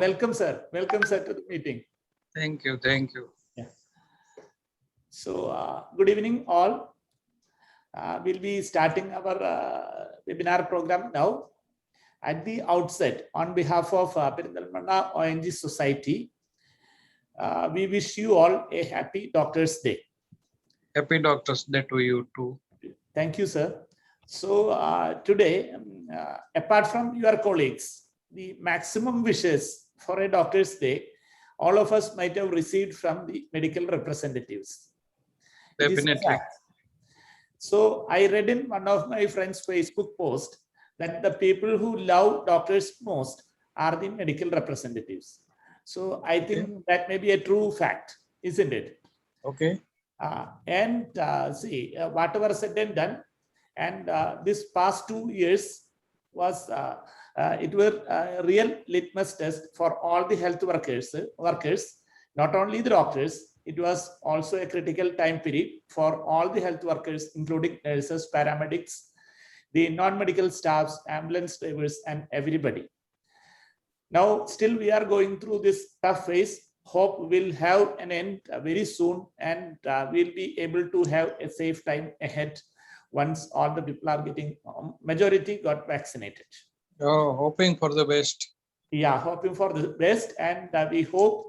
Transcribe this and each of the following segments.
Welcome, sir. Welcome, sir, to the meeting. Thank you. Thank you. Yeah. So, good evening, all. We'll be starting our webinar program now. At the outset, on behalf of Perindalmanna ONG Society, we wish you all a happy Doctors' Day. Happy Doctors' Day to you too. Thank you, sir. So today, apart from your colleagues, the maximum wishes for a Doctor's Day, all of us might have received from the medical representatives. It is a Definitely. fact. So I read in one of my friend's Facebook post that the people who love doctors most are the medical representatives. So I think that may be a true fact, isn't it? Okay. See, whatever said and done, and this past 2 years was it were a real litmus test for all the health workers, not only the doctors. It was also a critical time period for all the health workers, including nurses, paramedics, the non-medical staffs, ambulance drivers, and everybody. Now, still we are going through this tough phase. Hope we'll have an end very soon, and we'll be able to have a safe time ahead once all the people are getting, majority got vaccinated. Oh, hoping for the best. Yeah, hoping for the best, and we hope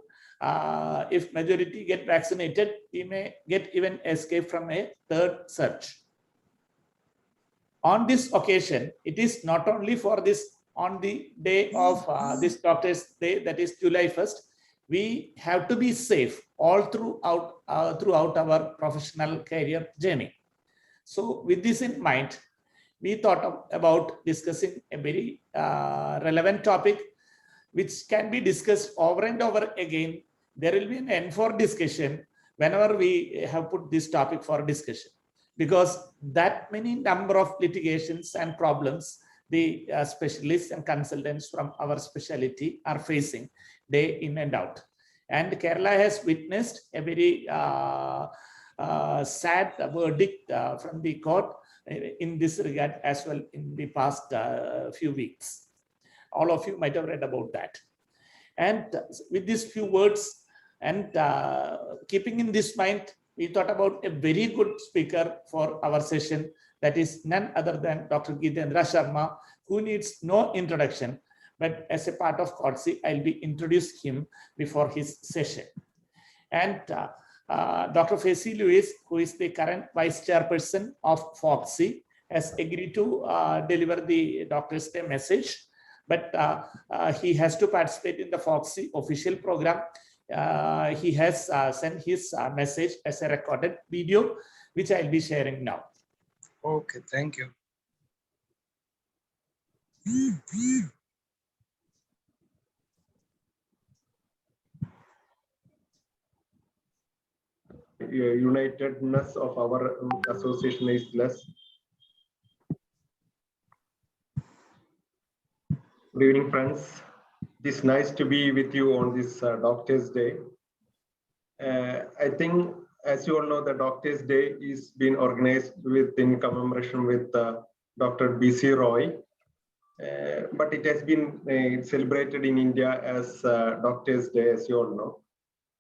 if majority get vaccinated, we may get even escape from a third surge. On this occasion, it is not only for this, on the day of this Doctor's Day, that is July 1st, we have to be safe all throughout our professional career journey. So with this in mind, we thought about discussing a very relevant topic, which can be discussed over and over again. There will be an end for discussion whenever we have put this topic for discussion, because that many number of litigations and problems the specialists and consultants from our specialty are facing day in and out. And Kerala has witnessed a very sad verdict from the court in this regard as well in the past few weeks. All of you might have read about that. And with these few words and keeping in this mind, we thought about a very good speaker for our session, that is none other than Dr. Jitendra Sharma, who needs no introduction, but as a part of courtesy, I'll be introducing him before his session. And Dr. Facey Lewis, who is the current vice chairperson of FOXI, has agreed to deliver the Doctor's Day message, but he has to participate in the FOXI official program. He has sent his message as a recorded video, which I'll be sharing now. Okay, thank you. Unitedness of our association is less. Good evening, friends. It is nice to be with you on this Doctor's Day. I think, as you all know, the Doctor's Day is being organized in commemoration with Dr. B.C. Roy. But it has been celebrated in India as Doctor's Day, as you all know.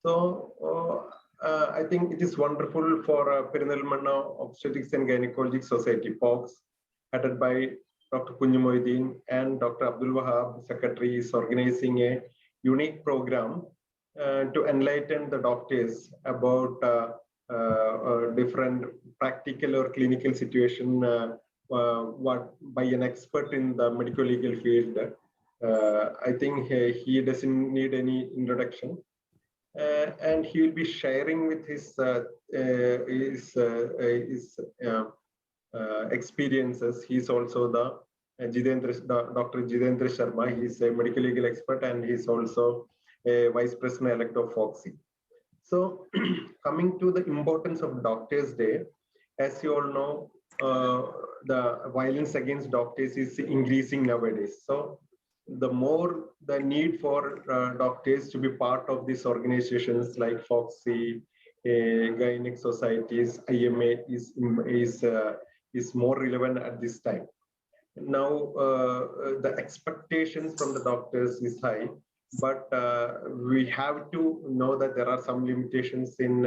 So I think it is wonderful for Perindalmanna Obstetrics and Gynecologic Society, POGS, headed by Dr. Kunju Moideen and Dr. Abdul Wahab, Secretary, is organizing a unique program to enlighten the doctors about different practical or clinical situation by an expert in the medical legal field. I think he doesn't need any introduction. And he will be sharing with his experiences. He's also the Dr. Jitendra Sharma. He's a medical legal expert, and he's also a vice president-elect of FOXI. So, coming to the importance of Doctors' Day, as you all know, the violence against doctors is increasing nowadays. So, the more the need for doctors to be part of these organizations like FOXI, Gynec societies, IMA is more relevant at this time. Now, the expectations from the doctors is high. but we have to know that there are some limitations in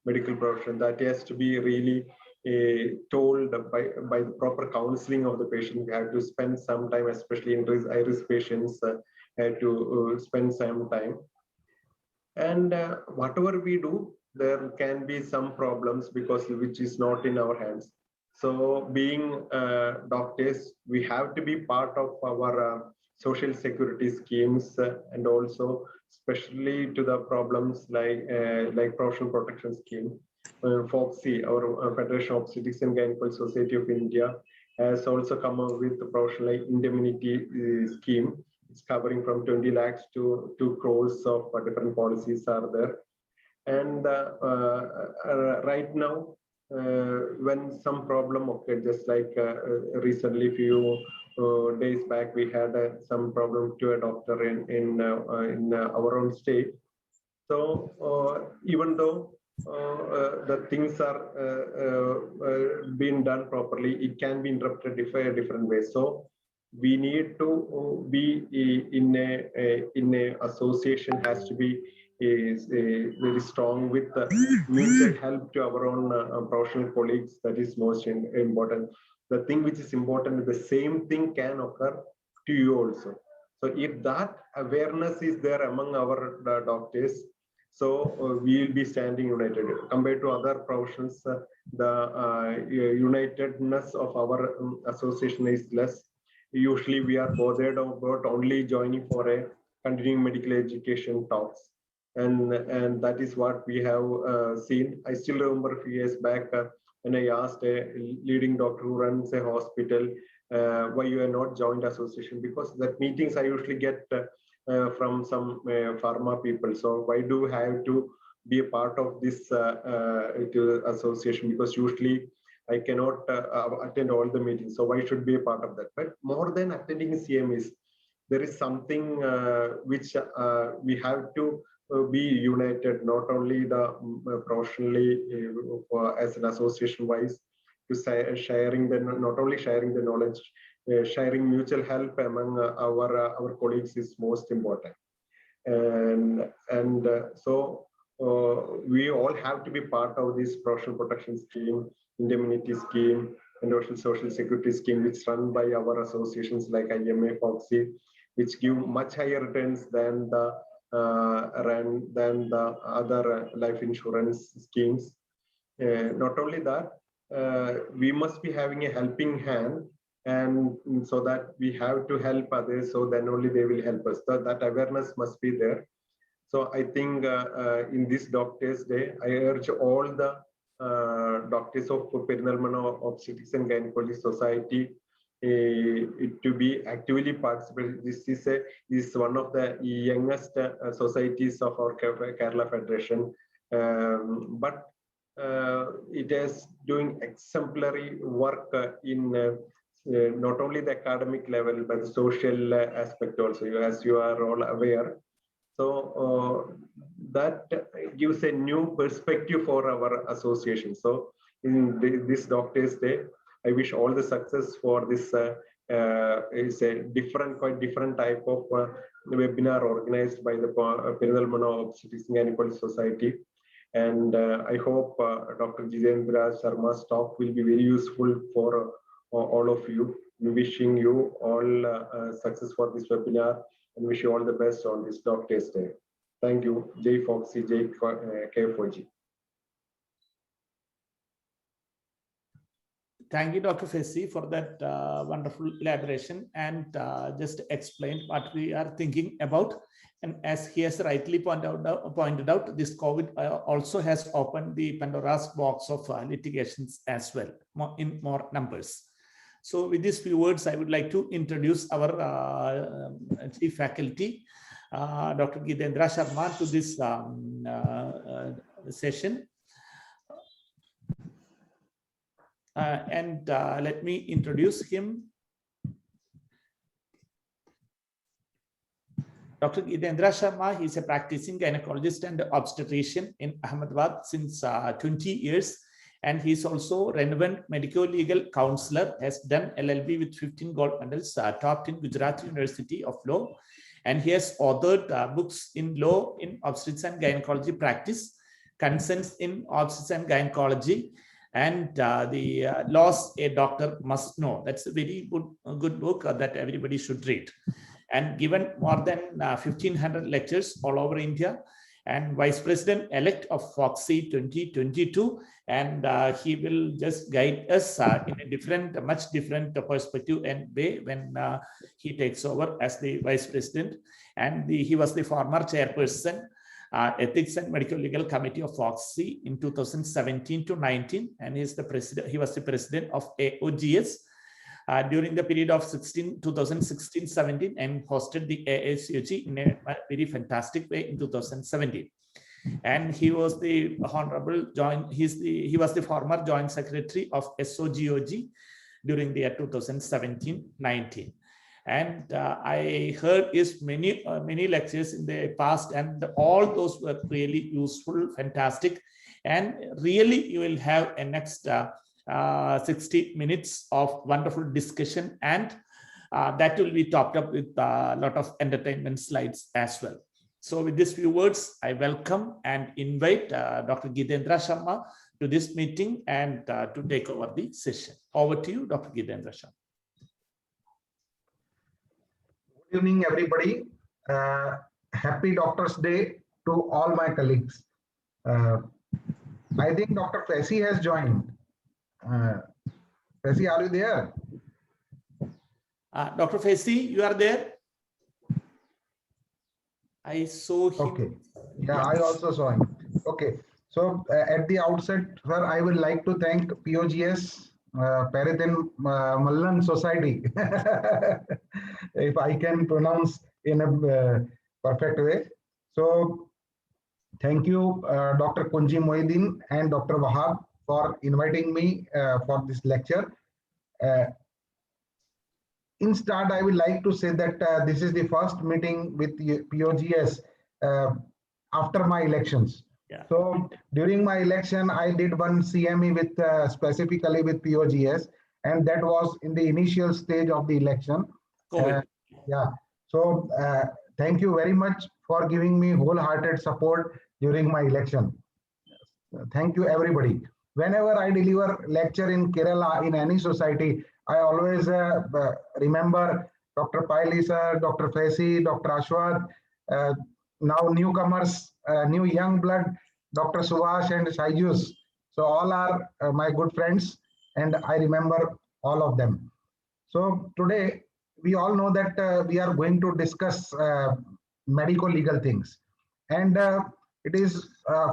medical profession that has to be really told by the proper counseling of the patient. We have to spend some time, especially in high-risk patients, have to spend some time. And whatever we do, there can be some problems because which is not in our hands. So being doctors, we have to be part of our social security schemes and also especially to the problems like professional protection scheme. FOGSI, our Federation of Obstetrics and Gynecology Society of India, has also come up with the professional indemnity scheme. It's covering from 20 lakhs to 2 crores of different policies are there. And right now, when some problem occurred, just like recently, few days back, we had some problem to a doctor in our own state. So even though the things are being done properly, it can be interpreted a different way. So we need to be in a association has to be very strong with mutual help to our own professional colleagues. That is most important. The thing which is important, the same thing can occur to you also. So if that awareness is there among our doctors, so we will be standing united. Compared to other professions, the unitedness of our association is less. Usually we are bothered about only joining for a continuing medical education talks. And that is what we have seen. I still remember a few years back when I asked a leading doctor who runs a hospital, why you are not joined association, because that meetings I usually get from some pharma people. So why do I have to be a part of this association? Because usually I cannot attend all the meetings. So why should be a part of that? But more than attending CMEs, there is something which we have to be united, not only the professionally as an association wise, to sharing the, not only sharing the knowledge, sharing mutual help among our colleagues is most important. And so we all have to be part of this professional protection scheme, indemnity scheme, and also social security scheme, which is run by our associations like IMA, FOGSI, which give much higher returns than the other life insurance schemes. Not only that, we must be having a helping hand, and so that we have to help others, so then only they will help us. So that awareness must be there. So I think in this Doctors' Day, I urge all the doctors of Perinalmana Obstetrics and Gynecology Society to be actively participating. This is one of the youngest societies of our Kerala Federation, but it is doing exemplary work in not only the academic level, but the social aspect also, as you are all aware. So that gives a new perspective for our association. So in this Doctors' Day, I wish all the success for this. Is a quite different type of webinar organized by the Perinalmana Obstetrics and Gynecology Society. And I hope Dr. Jitendra Sharma's talk will be very useful for all of you. Wishing you all success for this webinar, and wish you all the best on this Doctors' Day. Thank you. Jai FOGSI, Jai K4G. Thank you, Dr. Fesi, for that wonderful elaboration and just explain what we are thinking about. And as he has rightly pointed out, this COVID also has opened the Pandora's box of litigations as well, in more numbers. So with these few words, I would like to introduce our chief faculty, Dr. Jitendra Sharma, to this session. And let me introduce him. Dr. Jitendra Sharma, he is a practicing gynecologist and obstetrician in Ahmedabad since 20 years. And he is also renowned medico-legal counselor, has done LLB with 15 gold medals, taught in Gujarat University of Law, and he has authored books in law in obstetrics and gynecology practice, consents in obstetrics and gynecology, and the laws a doctor must know. That's a very good book that everybody should read. And given more than 1,500 lectures all over India, and Vice President-elect of FOGSI 2022, and he will just guide us in a much different perspective and way when he takes over as the Vice President. And he was the former chairperson, Ethics and Medical Legal Committee of FOGSI in 2017 to 19, and he was the president of AOGS during the period of 2016-17, and hosted the AACOG in a very fantastic way in 2017. And he was the he was the former Joint Secretary of SOGOG during the year 2017-19. And I heard his many lectures in the past, and all those were really useful, fantastic, and really you will have a next 60 minutes of wonderful discussion, and that will be topped up with a lot of entertainment slides as well. So with these few words, I welcome and invite Dr. Githendra Sharma to this meeting and to take over the session. Over to you, Dr. Githendra Sharma. Good evening, everybody. Happy Doctor's Day to all my colleagues. I think Dr. Fesi has joined. Fesi, are you there? Dr. Fesi, you are there? I saw him. Okay. Yeah, I also saw him. Okay. So at the outset, sir, I would like to thank POGS, Parithin Mallan Society, if I can pronounce in a perfect way. So thank you, Dr. Kunji Mohiuddin and Dr. Wahab, for inviting me for this lecture. In start, I would like to say that this is the first meeting with POGS after my elections. Yeah. So during my election, I did one CME with specifically with POGS, and that was in the initial stage of the election. Yeah. So thank you very much for giving me wholehearted support during my election. Thank you, everybody. Whenever I deliver lecture in Kerala in any society, I always remember Dr. Paili sir, Dr. Fesi, Dr. Ashwath, now newcomers, new young blood, Dr. Subhash and Saijus. So all are my good friends, and I remember all of them. So today, we all know that we are going to discuss medical legal things. And it is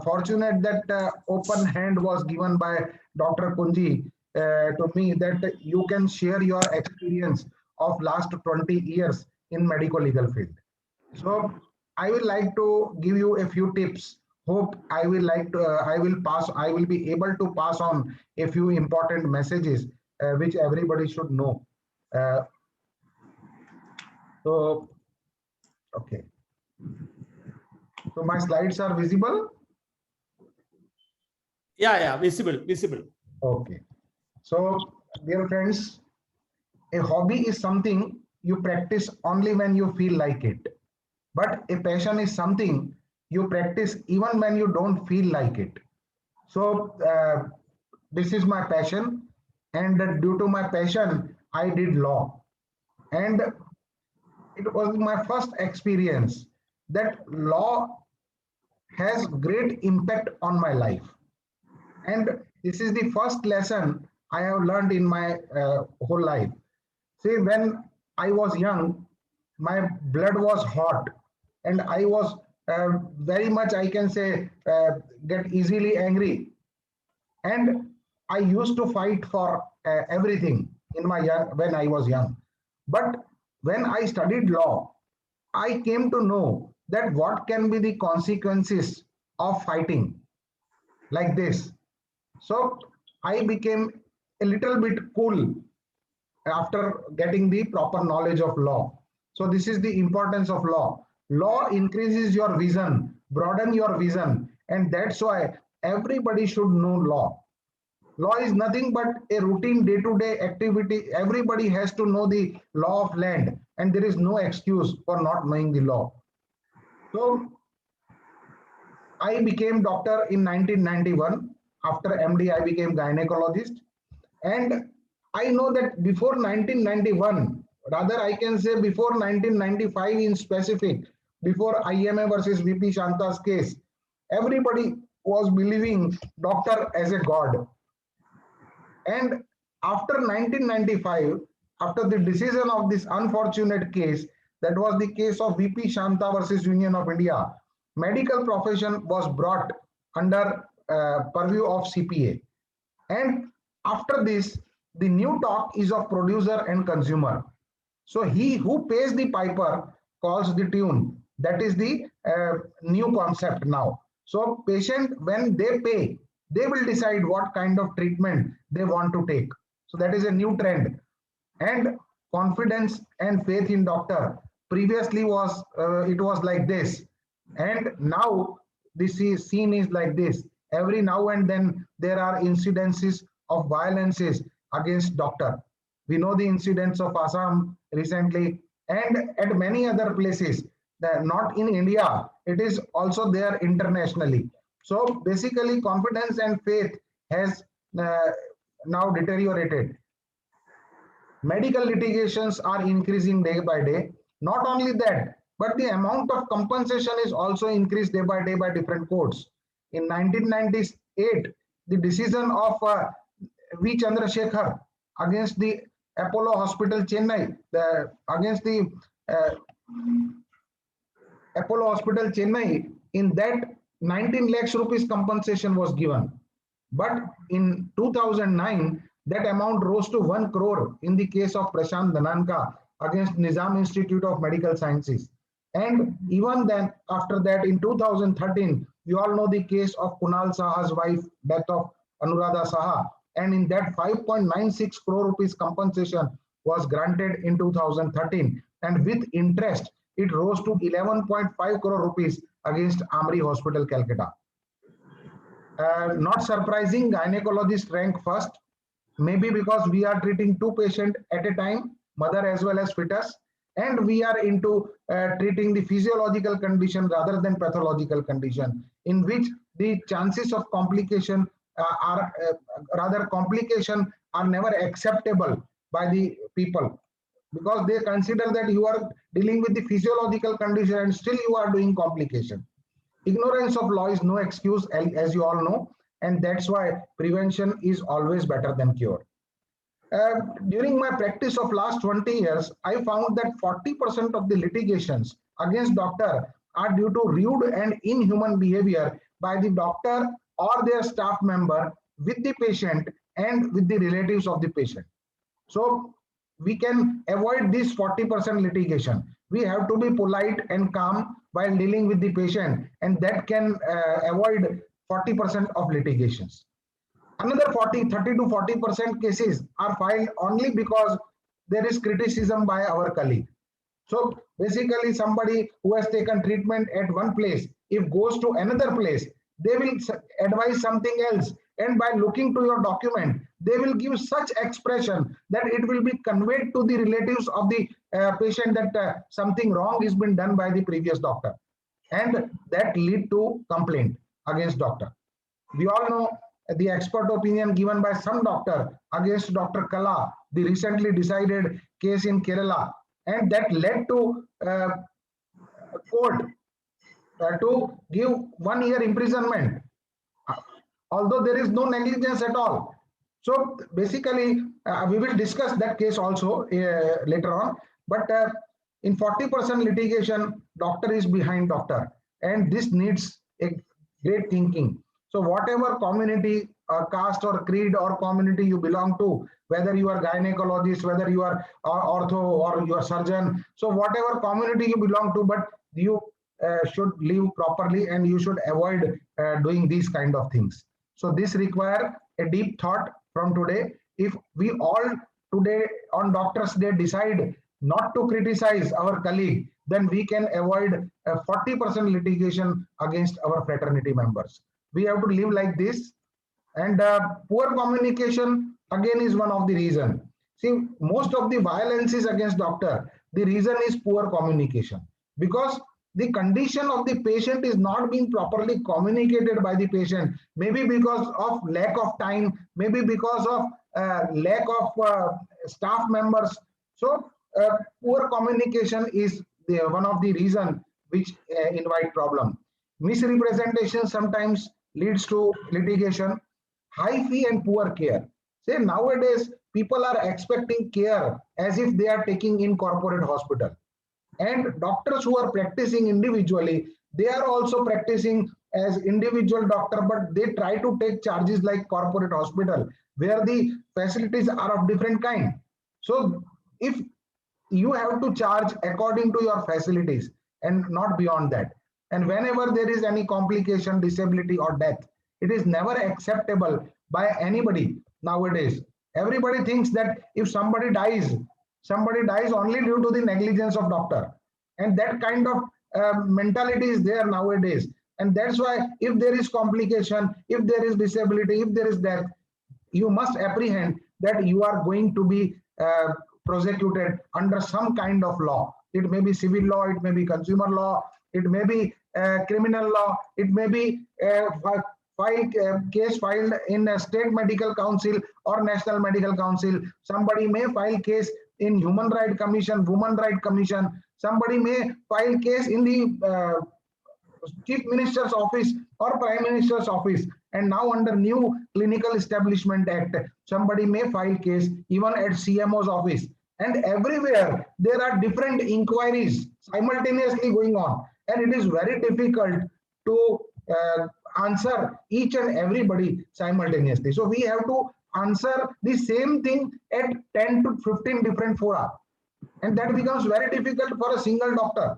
fortunate that open hand was given by Dr. Kunji to me that you can share your experience of last 20 years in medical legal field. So I would like to give you a few tips. Hope I will be able to pass on a few important messages which everybody should know. So, okay. So my slides are visible? Yeah, visible. Okay. So, dear friends, a hobby is something you practice only when you feel like it. But a passion is something you practice even when you don't feel like it. So, this is my passion. And due to my passion, I did law. And it was my first experience that law has great impact on my life. And this is the first lesson I have learned in my whole life. See, when I was young, my blood was hot, and I was very much, I can say, get easily angry. And I used to fight for everything in my when I was young. But when I studied law, I came to know that what can be the consequences of fighting like this. So I became a little bit cool after getting the proper knowledge of law. So this is the importance of law. Law increases your vision, broaden your vision, and that's why everybody should know law. Law is nothing but a routine day-to-day activity. Everybody has to know the law of land, and there is no excuse for not knowing the law. So I became doctor in 1991. After MD, I became gynecologist. And I know that before 1991, rather I can say before 1995 in specific, before IMA versus VP Shanta's case, everybody was believing doctor as a god. And after 1995, after the decision of this unfortunate case, that was the case of VP Shanta versus Union of India, medical profession was brought under purview of CPA. And after this, the new talk is of producer and consumer. So he who pays the piper calls the tune. That is the new concept now. So patient, when they pay, they will decide what kind of treatment they want to take. So that is a new trend. And confidence and faith in doctor previously was it was like this, and now this scene is like this. Every now and then there are incidences of violences against doctor. We know the incidents of Assam recently and at many other places, that not in India, it is also there internationally. So basically confidence and faith has now deteriorated. Medical litigations are increasing day by day. Not only that, but the amount of compensation is also increased day by different courts. In 1998, the decision of V. Chandrasekhar against the Apollo Hospital Chennai, against the Apollo Hospital Chennai, in that 19 lakhs rupees compensation was given. But in 2009, that amount rose to 1 crore in the case of Prashant Dhananka against Nizam Institute of Medical Sciences. And even then, after that, in 2013, you all know the case of Kunal Saha's wife, death of Anuradha Saha. And in that 5.96 crore rupees compensation was granted in 2013. And with interest, it rose to 11.5 crore rupees against Amri Hospital, Calcutta. Not surprising, gynecologists rank first. Maybe because we are treating two patients at a time, mother as well as fetus, and we are into treating the physiological condition rather than pathological condition, in which the chances of complication complication are never acceptable by the people, because they consider that you are dealing with the physiological condition and still you are doing complication. Ignorance of law is no excuse, as you all know, and that's why prevention is always better than cure. During my practice of last 20 years, I found that 40% of the litigations against doctor are due to rude and inhuman behavior by the doctor or their staff member with the patient and with the relatives of the patient. So we can avoid this 40% litigation. We have to be polite and calm while dealing with the patient, and that can avoid 40% of litigations. Another 30 to 40% cases are filed only because there is criticism by our colleague. So basically somebody who has taken treatment at one place, if goes to another place, they will advise something else. And by looking to your document, they will give such expression that it will be conveyed to the relatives of the patient that something wrong has been done by the previous doctor. And that lead to complaint against doctor. We all know the expert opinion given by some doctor against Dr. Kala, the recently decided case in Kerala, and that led to court to give 1 year imprisonment, although there is no negligence at all. So basically, we will discuss that case also later on. But in 40% litigation, doctor is behind doctor, and this needs a great thinking. So whatever community, caste or creed or community you belong to, whether you are gynecologist, whether you are ortho or you are surgeon, so whatever community you belong to, but you should live properly and you should avoid doing these kind of things. So this requires a deep thought from today. If we all today on Doctors' Day decide not to criticize our colleague, then we can avoid 40% litigation against our fraternity members. We have to live like this. And poor communication again is one of the reasons. See, most of the violence is against doctor, The reason is poor communication, because the condition of the patient is not being properly communicated by the patient, maybe because of lack of time, maybe because of lack of staff members. So poor communication is one of the reason which invite problem. Misrepresentation sometimes leads to litigation. High fee and poor care. Say nowadays people are expecting care as if they are taking in corporate hospital. And doctors who are practicing individually, they are also practicing as individual doctor, but they try to take charges like corporate hospital, where the facilities are of different kind. So if you have to charge according to your facilities and not beyond that, and whenever there is any complication, disability or death, it is never acceptable by anybody nowadays. Everybody thinks that if somebody dies only due to the negligence of doctor, and that kind of mentality is there nowadays. And that's why if there is complication, if there is disability, if there is death, you must apprehend that you are going to be prosecuted under some kind of law. It may be civil law, it may be consumer law, it may be criminal law, it may be case filed in a state medical council or national medical council. Somebody may file case in Human Rights Commission, Women Rights Commission. Somebody may file case in the Chief Minister's office or Prime Minister's office. And now under new Clinical Establishment Act, somebody may file case even at CMO's office. And everywhere there are different inquiries simultaneously going on. And it is very difficult to answer each and everybody simultaneously. So we have to answer the same thing at 10 to 15 different fora. And that becomes very difficult for a single doctor.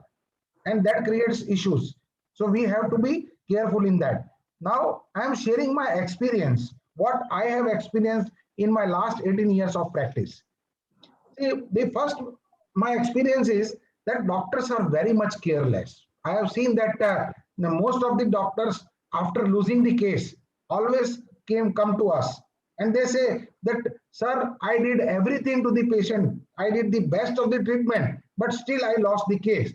And that creates issues. So we have to be careful in that. Now I am sharing my experience, what I have experienced in my last 18 years of practice. See, my experience is that doctors are very much careless. I have seen that most of the doctors, after losing the case, always come to us and they say that, sir, I did everything to the patient. I did the best of the treatment, but still I lost the case.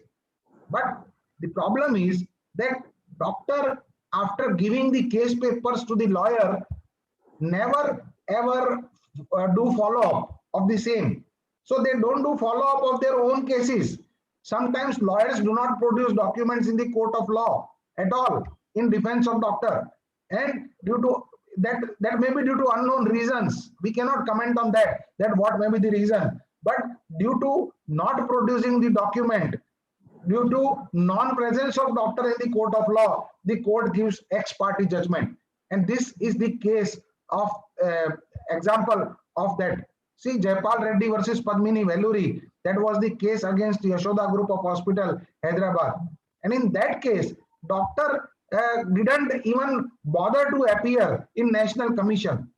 But the problem is that doctor, after giving the case papers to the lawyer, never ever do follow-up of the same. So they don't do follow-up of their own cases. Sometimes lawyers do not produce documents in the court of law at all in defense of doctor. And due to that may be due to unknown reasons. We cannot comment on that what may be the reason. But due to not producing the document, due to non-presence of doctor in the court of law, the court gives ex parte judgment. And this is the case of example of that. See, Jaipal Reddy versus Padmini Velluri, that was the case against Yashoda Group of Hospital, Hyderabad. And in that case, doctor didn't even bother to appear in National Commission.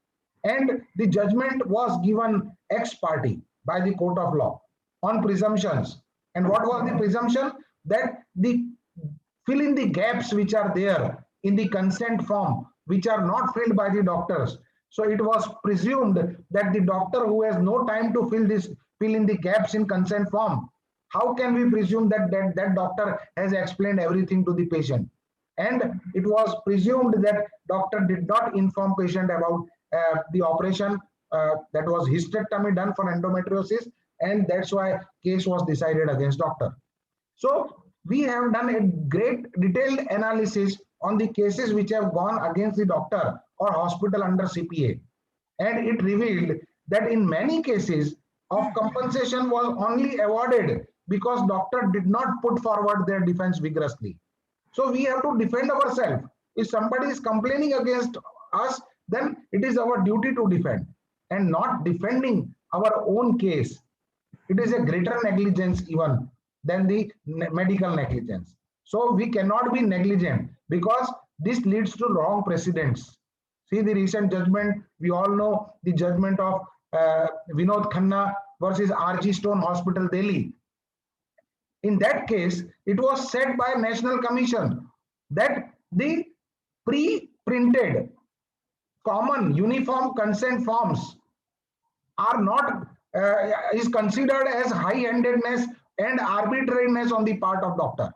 And the judgment was given ex parte by the court of law on presumptions. And what was the presumption? That the fill in the gaps which are there in the consent form, which are not filled by the doctors. So it was presumed that the doctor who has no time to fill in the gaps in consent form, how can we presume that that doctor has explained everything to the patient? And it was presumed that doctor did not inform patient about the operation that was hysterectomy done for endometriosis, and that's why case was decided against doctor. So we have done a great detailed analysis on the cases which have gone against the doctor or hospital under CPA, and it revealed that in many cases of compensation was only awarded because doctor did not put forward their defense vigorously. So we have to defend ourselves. If somebody is complaining against us, then it is our duty to defend, and not defending our own case. It is a greater negligence even than the medical negligence. So we cannot be negligent because this leads to wrong precedents. See the recent judgment, we all know the judgment of Vinod Khanna versus RG Stone Hospital, Delhi. In that case, it was said by National Commission that the pre-printed common uniform consent forms are not is considered as high-handedness and arbitrariness on the part of doctor,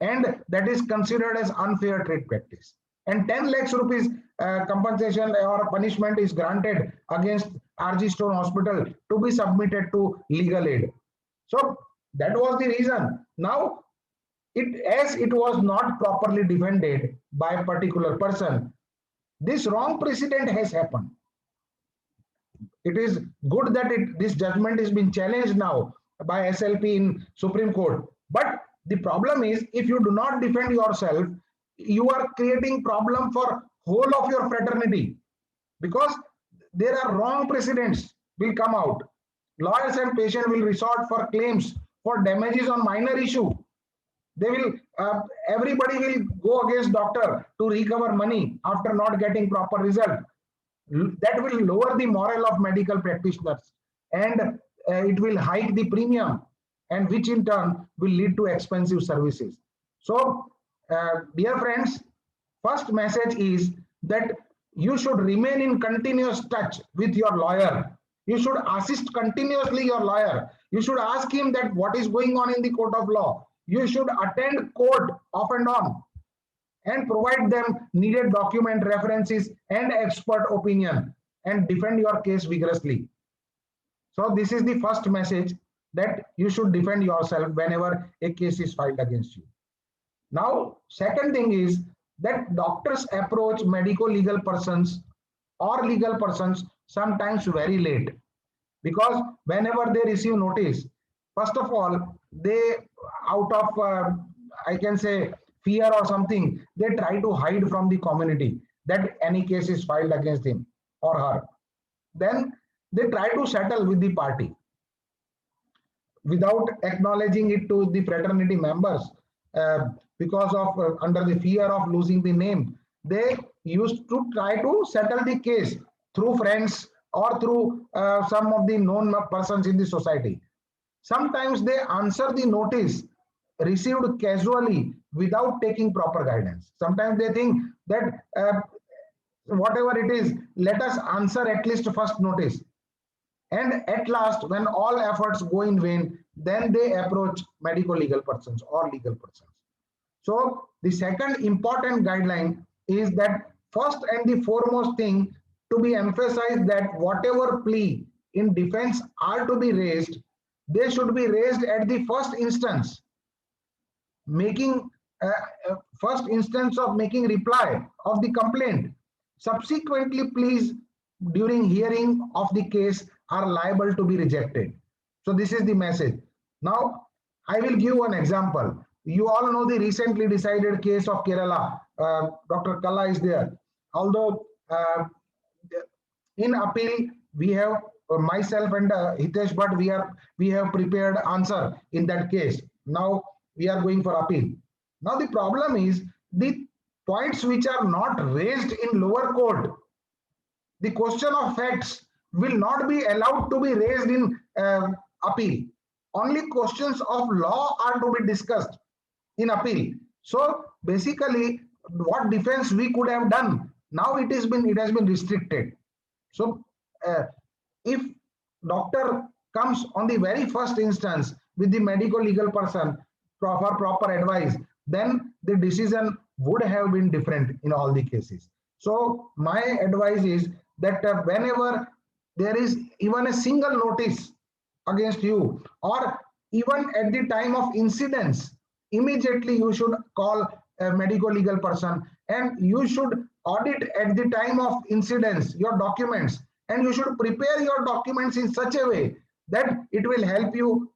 and that is considered as unfair trade practice. And 10 lakhs rupees compensation or punishment is granted against RG Stone Hospital to be submitted to legal aid. So that was the reason. Now, as it was not properly defended by a particular person, this wrong precedent has happened. It is good that this judgment has been challenged now by SLP in Supreme Court. But the problem is, if you do not defend yourself, you are creating problem for whole of your fraternity, because there are wrong precedents will come out. Lawyers and patient will resort for claims for damages on minor issue. They will, everybody will go against doctor to recover money after not getting proper result. That will lower the morale of medical practitioners, and it will hike the premium, and which in turn will lead to expensive services. So, dear friends, first message is that you should remain in continuous touch with your lawyer. You should assist continuously your lawyer. You should ask him that what is going on in the court of law. You should attend court off and on, and provide them needed document references and expert opinion, and defend your case vigorously. So this is the first message, that you should defend yourself whenever a case is filed against you. Now, second thing is that doctors approach medical legal persons or legal persons sometimes very late, because whenever they receive notice, first of all, they, out of I can say fear or something, they try to hide from the community that any case is filed against him or her. Then they try to settle with the party without acknowledging it to the fraternity members, because of under the fear of losing the name. They used to try to settle the case through friends or through some of the known persons in the society. Sometimes they answer the notice received casually without taking proper guidance. Sometimes they think that whatever it is, let us answer at least first notice. And at last, when all efforts go in vain, then they approach medical legal persons or legal persons. So the second important guideline is that first and the foremost thing to be emphasized, that whatever plea in defense are to be raised, they should be raised at the first instance, making first instance of making reply of the complaint. Subsequently, please, during hearing of the case, are liable to be rejected. So this is the message. Now, I will give one example. You all know the recently decided case of Kerala. Dr. Kalla is there. Although in appeal, we have myself and Hitesh Bhatt, we have prepared answer in that case. Now we are going for appeal. Now the problem is the points which are not raised in lower court, the question of facts will not be allowed to be raised in appeal. Only questions of law are to be discussed in appeal. So basically, what defense we could have done, now it has been restricted. So if doctor comes on the very first instance with the medical legal person for proper advice, then the decision would have been different in all the cases. So my advice is that whenever there is even a single notice against you, or even at the time of incidents, immediately you should call a medical legal person, and you should audit at the time of incidents your documents, and you should prepare your documents in such a way that it will help you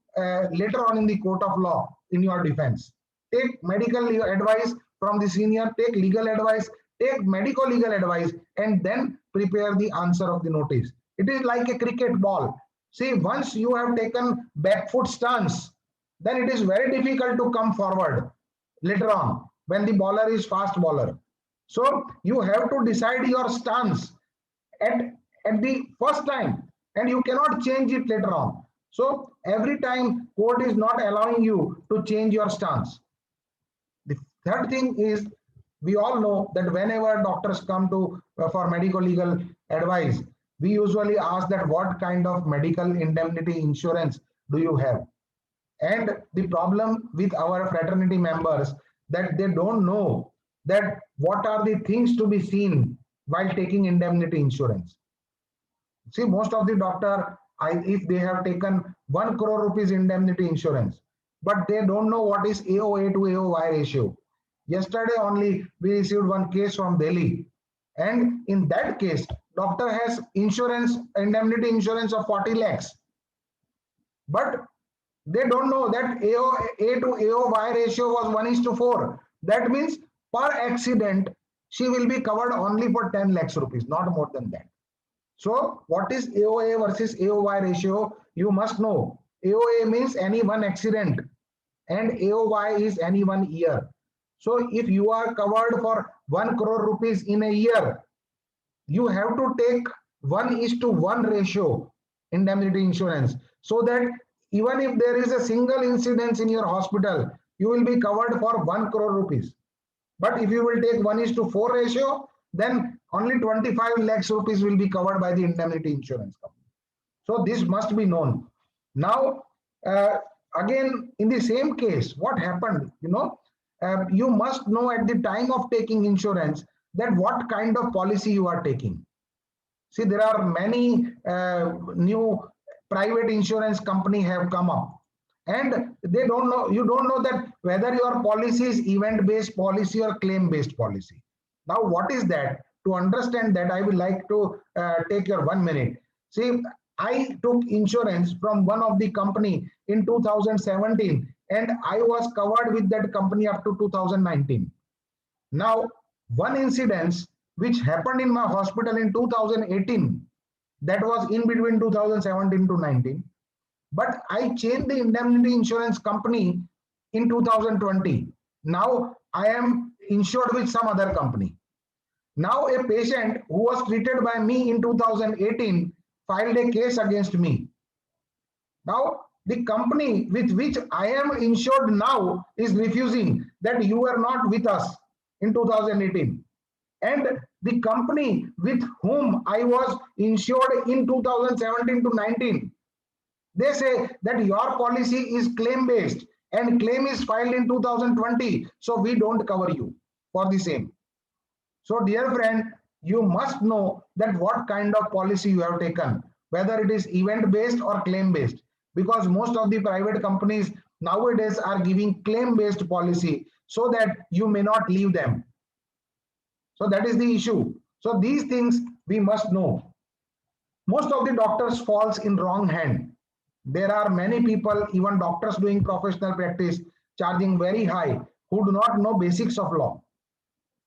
later on in the court of law in your defense. Take medical advice from the senior, take legal advice, take medical legal advice, and then prepare the answer of the notice. It is like a cricket ball. See, once you have taken back foot stance, then it is very difficult to come forward later on when the bowler is fast bowler. So you have to decide your stance at the first time, and you cannot change it later on. So every time court is not allowing you to change your stance. The third thing is, we all know that whenever doctors come to for medical legal advice, we usually ask that what kind of medical indemnity insurance do you have? And the problem with our fraternity members that they don't know that what are the things to be seen while taking indemnity insurance. See, most of the doctor, if they have taken 1 crore rupees indemnity insurance, but they don't know what is AOA to AOY ratio. Yesterday only we received one case from Delhi, and in that case, doctor has insurance, indemnity insurance of 40 lakhs, but they don't know that AOA to AOY ratio was 1:4. That means per accident, she will be covered only for 10 lakhs rupees, not more than that. So what is AOA versus AOY ratio? You must know. AOA means any one accident and AOY is any 1 year. So if you are covered for 1 crore rupees in a year, you have to take 1:1 ratio indemnity insurance, so that even if there is a single incidence in your hospital, you will be covered for 1 crore rupees. But if you will take 1:4 ratio, then only 25 lakhs rupees will be covered by the indemnity insurance company. So this must be known. Now, again, in the same case, what happened, you must know at the time of taking insurance that what kind of policy you are taking. See, there are many new private insurance company have come up, and they don't know, you don't know that whether your policy is event-based policy or claim-based policy. Now, what is that? To understand that, I would like to take your 1 minute. See, I took insurance from one of the company in 2017, and I was covered with that company up to 2019. Now, one incident which happened in my hospital in 2018, that was in between 2017 to 19, but I changed the indemnity insurance company in 2020. Now I am insured with some other company. Now a patient who was treated by me in 2018 filed a case against me. Now the company with which I am insured now is refusing that you were not with us in 2018. And the company with whom I was insured in 2017 to 19, they say that your policy is claim based and claim is filed in 2020, so we don't cover you for the same. So dear friend, you must know that what kind of policy you have taken, whether it is event based or claim based, because most of the private companies nowadays are giving claim based policy so that you may not leave them. So that is the issue. So these things we must know. Most of the doctors falls in wrong hand. There are many people, even doctors doing professional practice, charging very high, who do not know basics of law.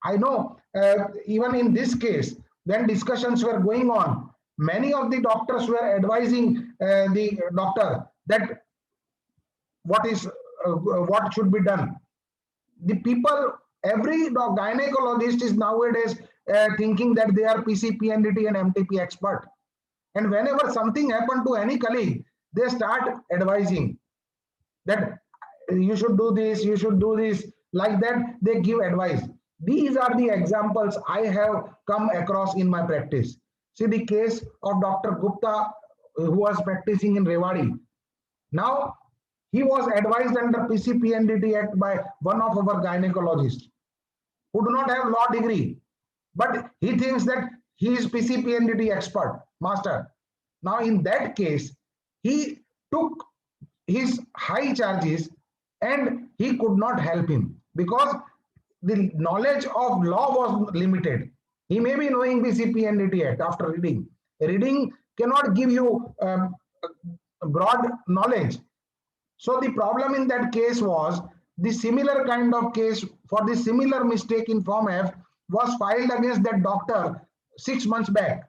I know even in this case, when discussions were going on, many of the doctors were advising the doctor that what should be done. The people, every gynecologist is nowadays thinking that they are PCPNDT and MTP expert. And whenever something happened to any colleague, they start advising that you should do this, you should do this, like that they give advice. These are the examples I have come across in my practice. See the case of Dr. Gupta, who was practicing in Rewari. Now, he was advised under PCPNDT Act by one of our gynecologists who do not have law degree, but he thinks that he is PCPNDT expert, master. Now, in that case, he took his high charges and he could not help him because the knowledge of law was limited. He may be knowing PCPNDT Act after reading. Reading cannot give you broad knowledge. So the problem in that case was the similar kind of case for the similar mistake in Form F was filed against that doctor 6 months back.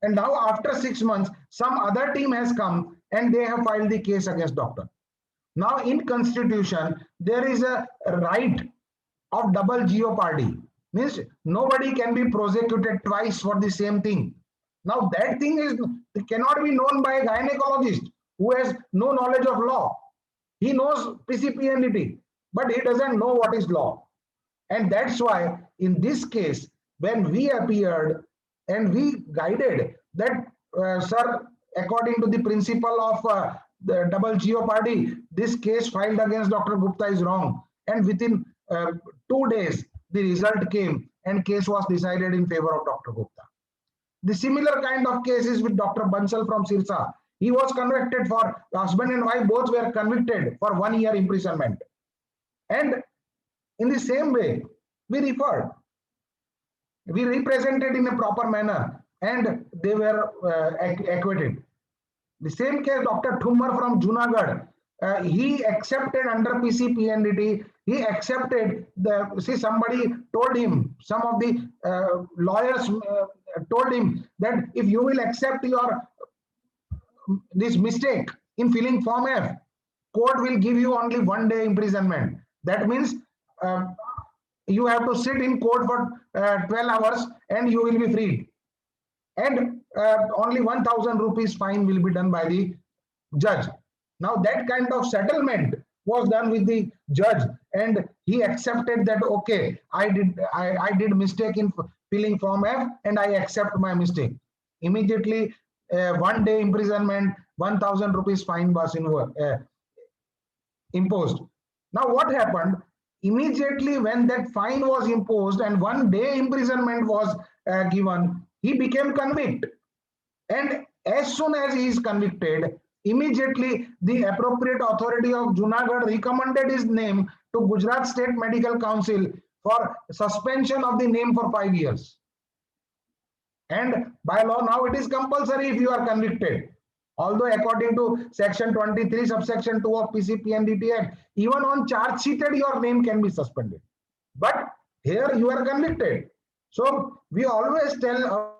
And now after 6 months, some other team has come and they have filed the case against doctor. Now in Constitution, there is a right of double jeopardy. Means nobody can be prosecuted twice for the same thing. Now that thing cannot be known by a gynecologist who has no knowledge of law. He knows PCPNDT, but he doesn't know what is law. And that's why in this case, when we appeared and we guided that, sir, according to the principle of the double jeopardy, this case filed against Dr. Gupta is wrong. And within 2 days, the result came and case was decided in favor of Dr. Gupta. The similar kind of case is with Dr. Bansal from Sirsa. He was convicted for, husband and wife both were convicted for 1 year imprisonment. And in the same way, we referred. We represented in a proper manner and they were acquitted. The same case, Dr. Thumar from Junagadh, he accepted under PCPNDT, he accepted somebody told him, some of the lawyers told him that if you will accept this mistake in filling Form F, court will give you only 1 day imprisonment. That means you have to sit in court for 12 hours and you will be freed. And only 1,000 rupees fine will be done by the judge. Now that kind of settlement was done with the judge and he accepted that, okay, I did mistake in filling Form F and I accept my mistake. Immediately 1 day imprisonment, 1,000 rupees fine was imposed. Now what happened? Immediately when that fine was imposed and 1 day imprisonment was given, he became convicted. And as soon as he is convicted, immediately the appropriate authority of Junagadh recommended his name to Gujarat State Medical Council for suspension of the name for 5 years. And by law now it is compulsory if you are convicted. Although according to section 23 subsection 2 of PCPNDT Act, even on charge sheeted your name can be suspended. But here you are convicted. So we always tell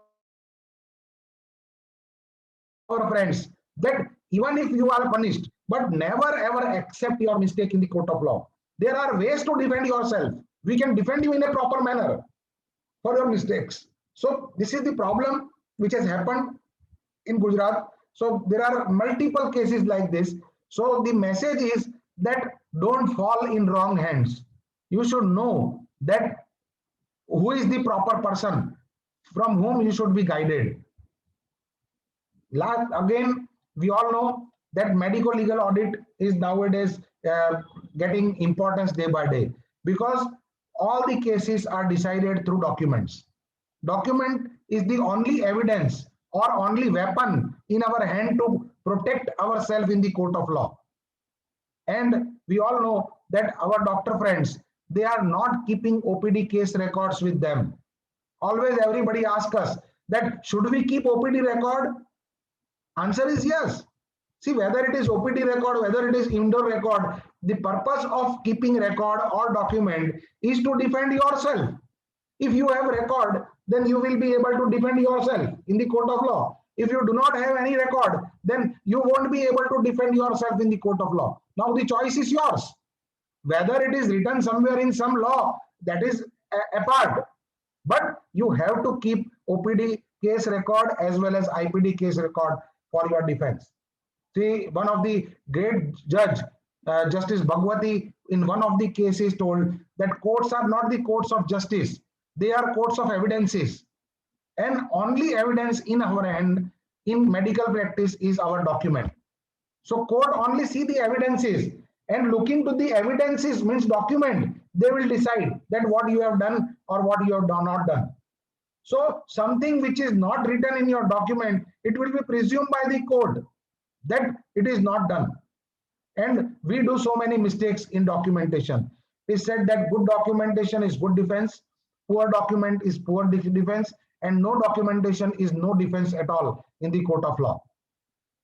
our friends that even if you are punished, but never ever accept your mistake in the court of law. There are ways to defend yourself. We can defend you in a proper manner for your mistakes. So this is the problem which has happened in Gujarat. So there are multiple cases like this. So the message is that don't fall in wrong hands. You should know that who is the proper person from whom you should be guided. Again, we all know that medical legal audit is nowadays getting importance day by day because all the cases are decided through documents. Document is the only evidence or only weapon in our hand to protect ourselves in the court of law. And we all know that our doctor friends, they are not keeping OPD case records with them. Always everybody asks us that should we keep OPD record? Answer is yes. See, whether it is OPD record, whether it is indoor record, the purpose of keeping record or document is to defend yourself. If you have record, then you will be able to defend yourself in the court of law. If you do not have any record, then you won't be able to defend yourself in the court of law. Now the choice is yours. Whether it is written somewhere in some law, that is apart. But you have to keep OPD case record as well as IPD case record for your defense. See, one of the great judge, Justice Bhagwati, in one of the cases told that courts are not the courts of justice. They are courts of evidences. And only evidence in our hand in medical practice is our document. So court only see the evidences and looking to the evidences means document. They will decide that what you have done or what you have not done. So something which is not written in your document, it will be presumed by the court that it is not done. And we do so many mistakes in documentation. It is said that good documentation is good defense, poor document is poor defense, and no documentation is no defense at all in the court of law.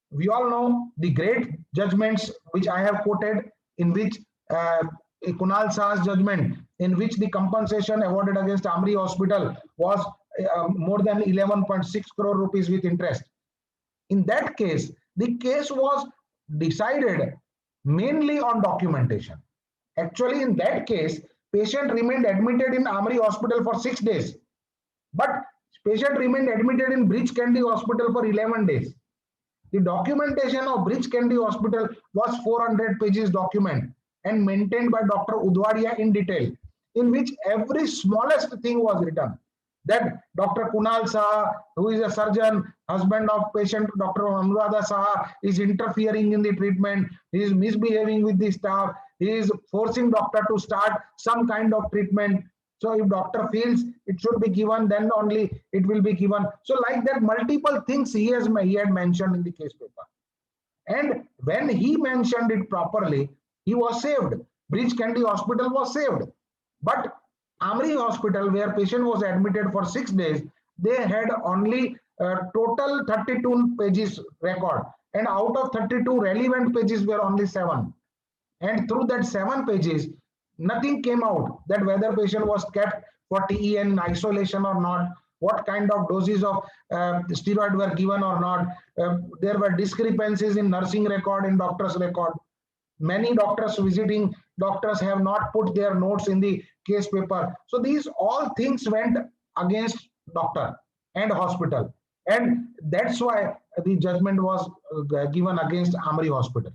We all know the great judgments which I have quoted, in which Kunal Shah's judgment, in which the compensation awarded against Amri Hospital was more than 11.6 crore rupees with interest. In that case, the case was decided mainly on documentation. Actually, in that case, patient remained admitted in Amri Hospital for 6 days, but patient remained admitted in Breach Candy Hospital for 11 days. The documentation of Breach Candy Hospital was 400 pages document and maintained by Dr. Udwadia in detail, in which every smallest thing was written. that Dr. Kunal Saha, who is a surgeon, husband of patient Dr. Anuradha Saha, is interfering in the treatment. He is misbehaving with the staff. He is forcing doctor to start some kind of treatment. So if doctor feels it should be given, then only it will be given. So like that, multiple things he had mentioned in the case paper. And when he mentioned it properly, he was saved. Bridge Candy Hospital was saved. But Amri Hospital, where patient was admitted for 6 days, they had only total 32 pages record. And out of 32 relevant pages were only 7. And through that 7 pages, nothing came out that whether patient was kept for TEN in isolation or not, what kind of doses of steroid were given or not. There were discrepancies in nursing record, in doctor's record. Many doctors visiting doctors have not put their notes in the case paper. So these all things went against doctor and hospital. And that's why the judgment was given against Amri Hospital.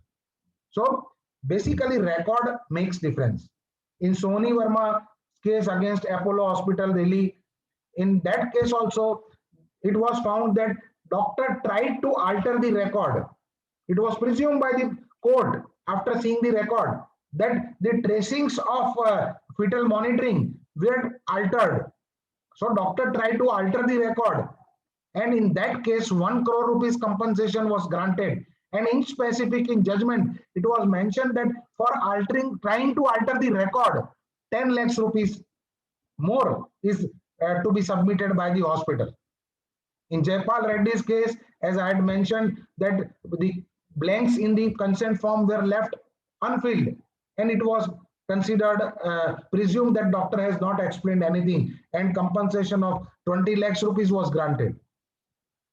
So basically record makes difference. In Soni Verma case against Apollo Hospital, Delhi, in that case also, it was found that doctor tried to alter the record. It was presumed by the court after seeing the record that the tracings of fetal monitoring were altered. So doctor tried to alter the record. And in that case, 1 crore rupees compensation was granted. And in specific in judgment, it was mentioned that for trying to alter the record, 10 lakhs rupees more is to be submitted by the hospital. In Jaipal Reddy's case, as I had mentioned, that the blanks in the consent form were left unfilled, and it was considered presumed that doctor has not explained anything, and compensation of 20 lakhs rupees was granted.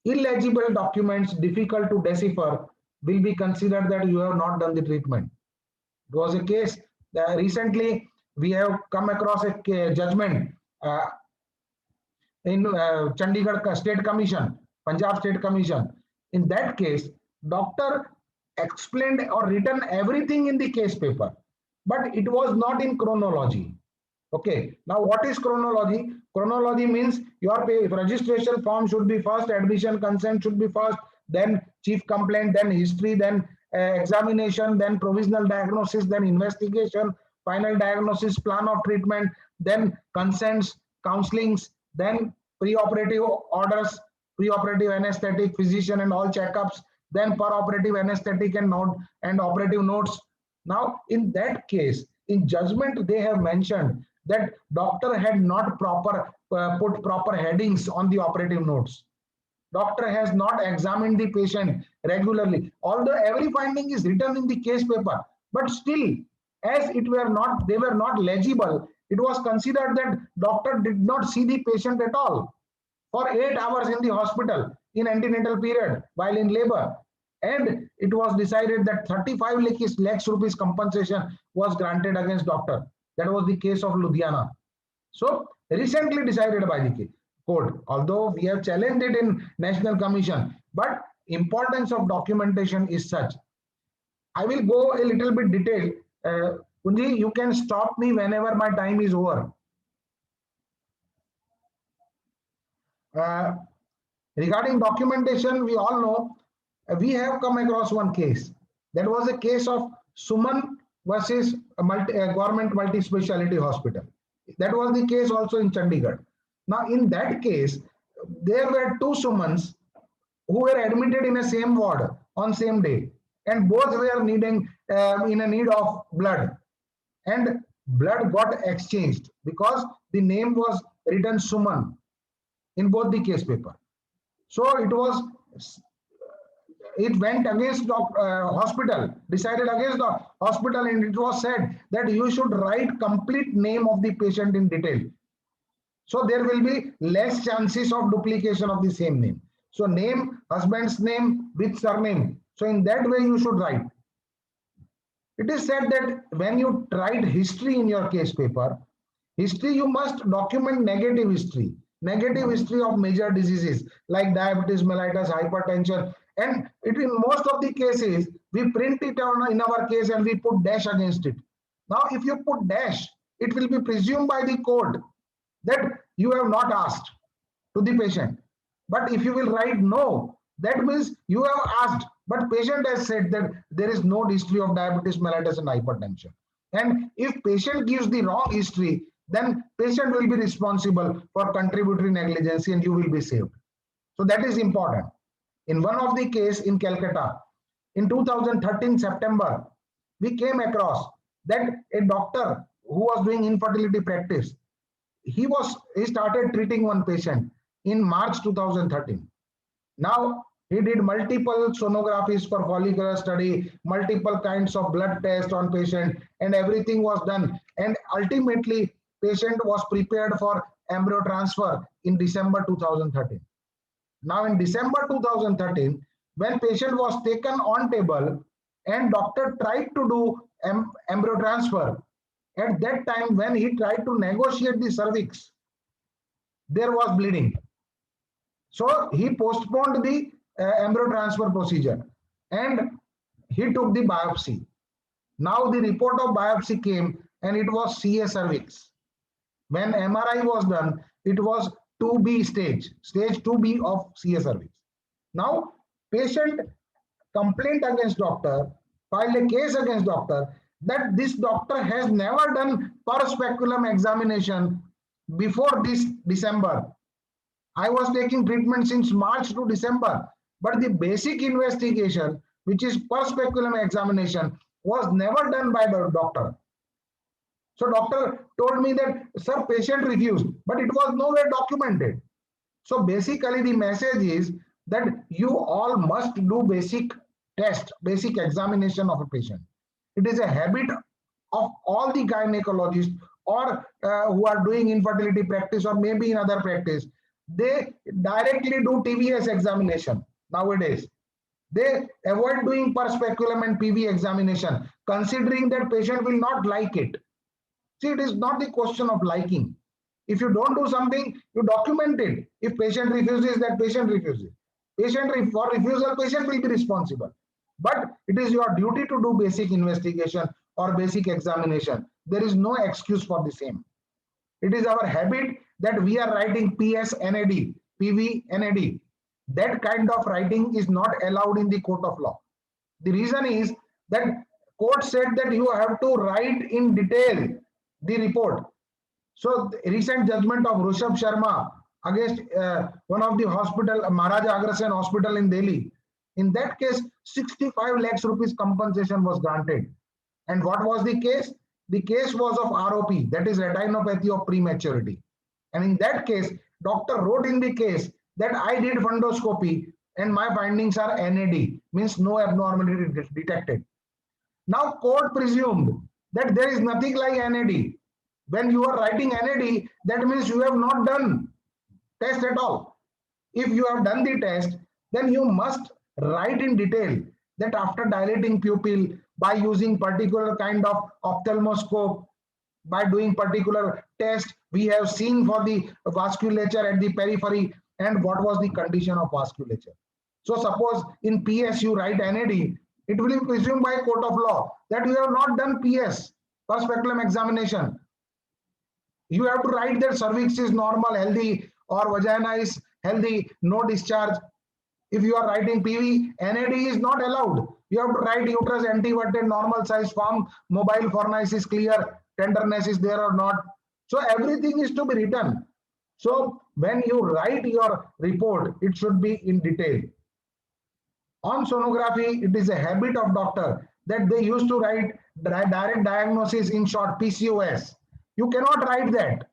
Illegible documents difficult to decipher will be considered that you have not done the treatment. It was a case recently we have come across a judgment in Chandigarh State Commission, Punjab State Commission. In that case, doctor explained or written everything in the case paper, but it was not in chronology. Okay, now what is chronology? Chronology means your registration form should be first, admission consent should be first, then chief complaint, then history, then examination, then provisional diagnosis, then investigation, final diagnosis, plan of treatment, then consents, counselings, then pre-operative orders, pre-operative anesthetic, physician and all checkups, then per-operative anesthetic and operative notes. Now, in that case, in judgment, they have mentioned that doctor had not put proper headings on the operative notes. Doctor has not examined the patient regularly. Although every finding is written in the case paper, but still, as they were not legible, it was considered that doctor did not see the patient at all for 8 hours in the hospital in antenatal period while in labor. And it was decided that 35 lakhs rupees compensation was granted against doctor. That was the case of Ludhiana. So recently decided by the court, although we have challenged it in National Commission, but importance of documentation is such. I will go a little bit detailed. Kunji, you can stop me whenever my time is over. Regarding documentation, we all know we have come across one case. That was a case of Suman versus a government multi-speciality hospital. That was the case also in Chandigarh. Now, in that case, there were 2 Sumans who were admitted in the same ward on same day, and both were in a need of blood, and blood got exchanged because the name was written Suman in both the case paper. So it went against the hospital, decided against the hospital, and it was said that you should write complete name of the patient in detail. So there will be less chances of duplication of the same name. So name, husband's name with surname. So in that way you should write. It is said that when you write history in your case paper, history you must document negative history of major diseases like diabetes, mellitus, hypertension. And in most of the cases, we print it in our case and we put dash against it. Now, if you put dash, it will be presumed by the court that you have not asked. to the patient. But if you will write no, that means you have asked, but patient has said that there is no history of diabetes mellitus and hypertension. And if patient gives the wrong history, then patient will be responsible for contributory negligence and you will be saved. So that is important. In one of the case in Calcutta, in 2013 September, we came across that a doctor who was doing infertility practice, he started treating one patient in March 2013. Now he did multiple sonographies for follicular study, multiple kinds of blood tests on patient, and everything was done. And ultimately, patient was prepared for embryo transfer in December 2013. Now in December 2013, when patient was taken on table and doctor tried to do embryo transfer, at that time when he tried to negotiate the cervix, there was bleeding. So he postponed the embryo transfer procedure and he took the biopsy. Now the report of biopsy came and it was CA cervix. When MRI was done, it was 2B stage 2B of CA cervix. Now patient complained against doctor, filed a case against doctor that this doctor has never done per speculum examination before this December. I was taking treatment since March to December, but the basic investigation, which is per speculum examination, was never done by the doctor. So doctor told me that, sir, patient refused, but it was nowhere documented. So basically the message is that you all must do basic test, basic examination of a patient. It is a habit of all the gynecologists or who are doing infertility practice or maybe in other practice. They directly do TVS examination nowadays. They avoid doing per speculum and PV examination, considering that patient will not like it. See, it is not the question of liking. If you don't do something, you document it. If patient refuses, that patient refuses. For refusal, patient will be responsible. But it is your duty to do basic investigation or basic examination. There is no excuse for the same. It is our habit that we are writing PS NAD, PV NAD. That kind of writing is not allowed in the court of law. The reason is that court said that you have to write in detail the report. So the recent judgment of Rishabh Sharma against one of the hospital, Maharaja Agrasen Hospital in Delhi. In that case, 65 lakhs rupees compensation was granted. And what was the case? The case was of ROP, that is retinopathy of prematurity. And in that case, doctor wrote in the case that I did fundoscopy and my findings are NAD, means no abnormality detected. Now court presumed that there is nothing like NAD. When you are writing NAD, that means you have not done test at all. If you have done the test, then you must write in detail that after dilating pupil, by using particular kind of ophthalmoscope, by doing particular test, we have seen for the vasculature at the periphery and what was the condition of vasculature. So suppose in PS you write NAD, it will be presumed by court of law that you have not done PS, per speculum examination. You have to write that cervix is normal, healthy, or vagina is healthy, no discharge. If you are writing PV, NAD is not allowed. You have to write uterus anteverted, normal size form, mobile fornix is clear, tenderness is there or not. So everything is to be written. So when you write your report, it should be in detail. On sonography, it is a habit of doctor that they used to write direct diagnosis, in short, PCOS. You cannot write that.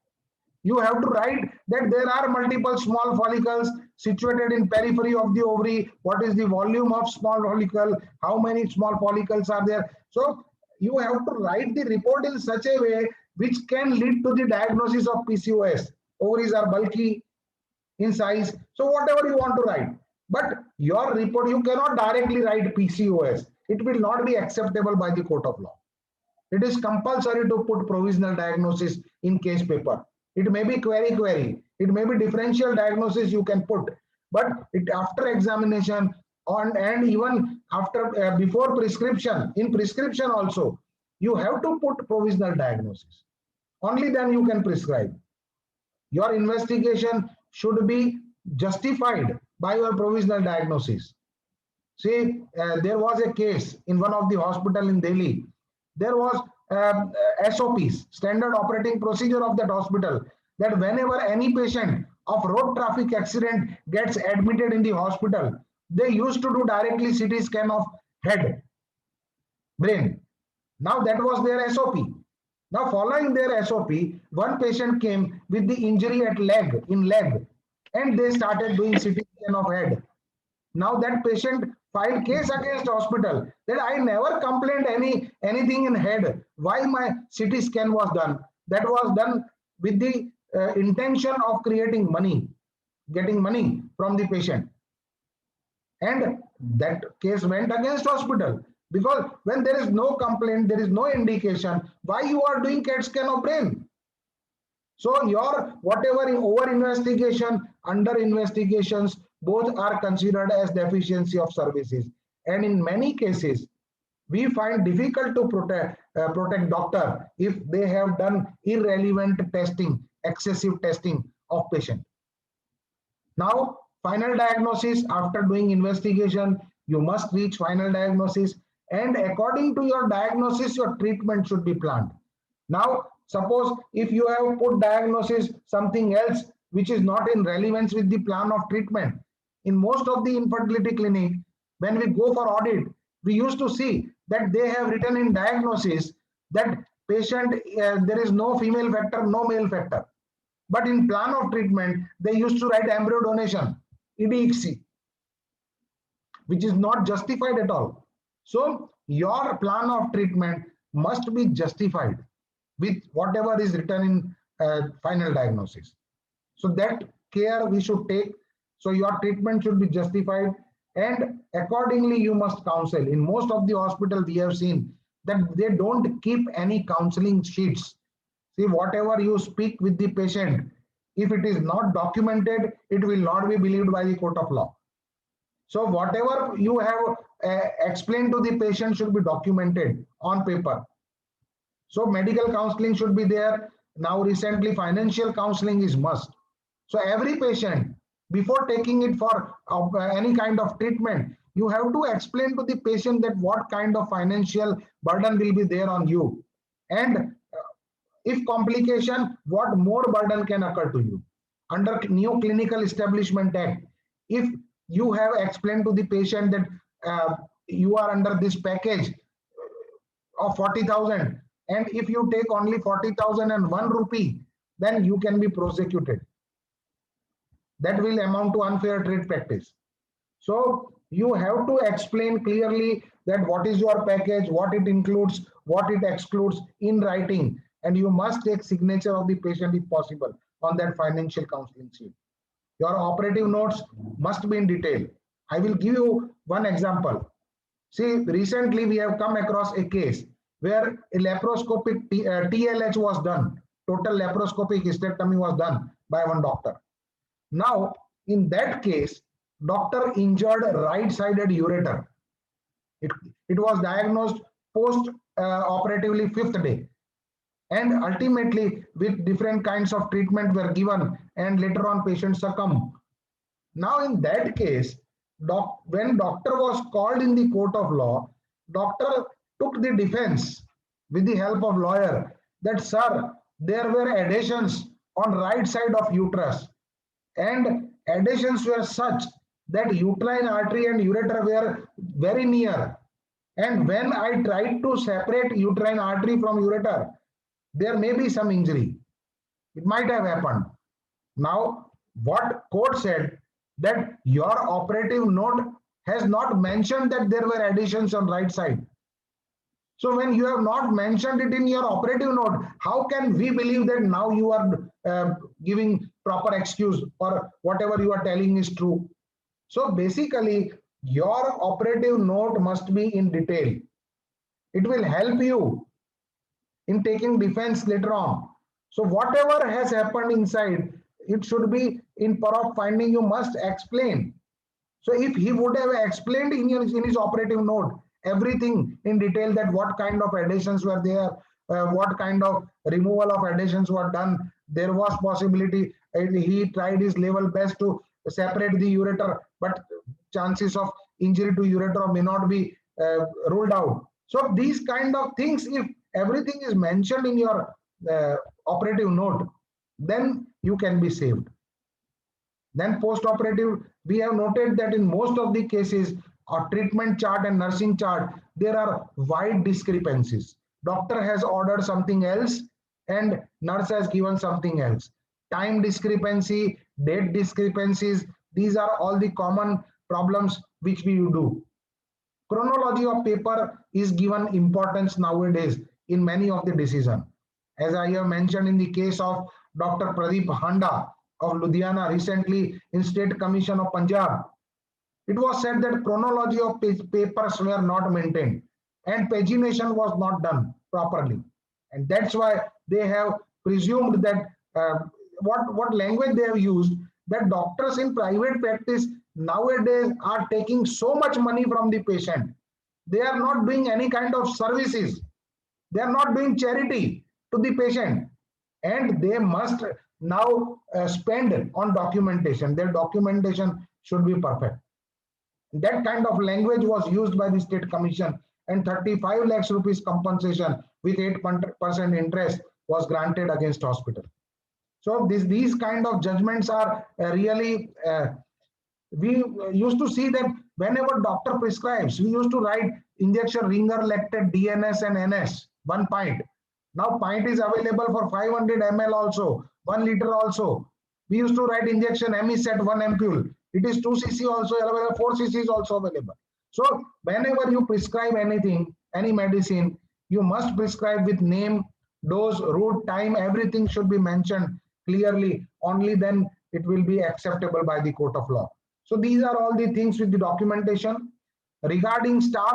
You have to write that there are multiple small follicles situated in periphery of the ovary. What is the volume of small follicle? How many small follicles are there? So you have to write the report in such a way which can lead to the diagnosis of PCOS. Ovaries are bulky in size. So whatever you want to write. But your report, you cannot directly write PCOS. It will not be acceptable by the court of law. It is compulsory to put provisional diagnosis in case paper. It may be query. It may be differential diagnosis you can put. But it after examination on and even after before prescription, in prescription also, you have to put provisional diagnosis. Only then you can prescribe. Your investigation should be justified by your provisional diagnosis. See, there was a case in one of the hospital in Delhi. There was SOPs, standard operating procedure of that hospital, that whenever any patient of road traffic accident gets admitted in the hospital, they used to do directly CT scan of head, brain. Now that was their SOP. Now following their SOP, one patient came with the injury at leg, and they started doing CT scan of head. Now that patient filed case against hospital that I never complained anything in head. Why my CT scan was done? That was done with the intention of creating money, getting money from the patient. And that case went against hospital, because when there is no complaint, there is no indication, why you are doing CAT scan of brain? So your whatever over investigation, under investigations, both are considered as deficiency of services. And in many cases, we find difficult to protect doctor if they have done irrelevant testing, excessive testing of patient. Now, final diagnosis, after doing investigation, you must reach final diagnosis, and according to your diagnosis, your treatment should be planned. Now, suppose if you have put diagnosis something else which is not in relevance with the plan of treatment. In most of the infertility clinic, when we go for audit, we used to see that they have written in diagnosis that patient, there is no female factor, no male factor. But in plan of treatment, they used to write embryo donation, EDXC, which is not justified at all. So your plan of treatment must be justified with whatever is written in final diagnosis. So that care we should take. So your treatment should be justified, and accordingly you must counsel. In most of the hospitals we have seen that they don't keep any counseling sheets. See, whatever you speak with the patient, if it is not documented, it will not be believed by the court of law. So whatever you have explained to the patient should be documented on paper. So medical counseling should be there. Now recently financial counseling is must. So every patient, before taking it for any kind of treatment, you have to explain to the patient that what kind of financial burden will be there on you. And if complication, what more burden can occur to you. Under New Clinical Establishment Act, if you have explained to the patient that you are under this package of 40,000, and if you take only 40,001 rupee, then you can be prosecuted. That will amount to unfair trade practice. So you have to explain clearly that what is your package, what it includes, what it excludes in writing, and you must take signature of the patient if possible on that financial counseling sheet. Your operative notes must be in detail. I will give you one example. See, recently we have come across a case where a laparoscopic TLH was done. Total laparoscopic hysterectomy was done by one doctor. Now, in that case, doctor injured right-sided ureter. It was diagnosed post-operatively 5th day. And ultimately, with different kinds of treatment were given, and later on patient succumbed. Now, in that case, when doctor was called in the court of law, doctor took the defense with the help of lawyer that, sir, there were adhesions on right side of uterus, and adhesions were such that uterine artery and ureter were very near. And when I tried to separate uterine artery from ureter, there may be some injury. It might have happened. Now, what court said that your operative note has not mentioned that there were adhesions on right side. So when you have not mentioned it in your operative note, how can we believe that now you are giving proper excuse or whatever you are telling is true? So basically, your operative note must be in detail. It will help you in taking defense later on. So whatever has happened inside, it should be in power of finding, you must explain. So if he would have explained in his operative note everything in detail, that what kind of adhesions were there, what kind of removal of adhesions were done, there was possibility and he tried his level best to separate the ureter, but chances of injury to ureter may not be ruled out. So these kind of things, if everything is mentioned in your operative note, then you can be saved. Then post-operative, we have noted that in most of the cases, a treatment chart and nursing chart, there are wide discrepancies. Doctor has ordered something else and nurse has given something else. Time discrepancy, date discrepancies, these are all the common problems which we do. Chronology of paper is given importance nowadays in many of the decisions. As I have mentioned in the case of Dr. Pradeep Handa of Ludhiana recently in State Commission of Punjab, it was said that chronology of papers were not maintained and pagination was not done properly. And that's why they have presumed that what language they have used, that doctors in private practice nowadays are taking so much money from the patient. They are not doing any kind of services. They are not doing charity to the patient. And they must now spend on documentation. Their documentation should be perfect. That kind of language was used by the State Commission, and 35 lakhs rupees compensation with 8% interest was granted against hospital. So these kind of judgments are really, we used to see that whenever doctor prescribes, we used to write injection ringer lactate DNS and NS, 1 pint. Now pint is available for 500 ml also, 1 liter also. We used to write injection MESET 1 ampule. It is 2 cc also available, 4 cc is also available. So whenever you prescribe anything, any medicine, you must prescribe with name, dose, route, time, everything should be mentioned clearly. Only then it will be acceptable by the court of law. So these are all the things with the documentation. Regarding staff,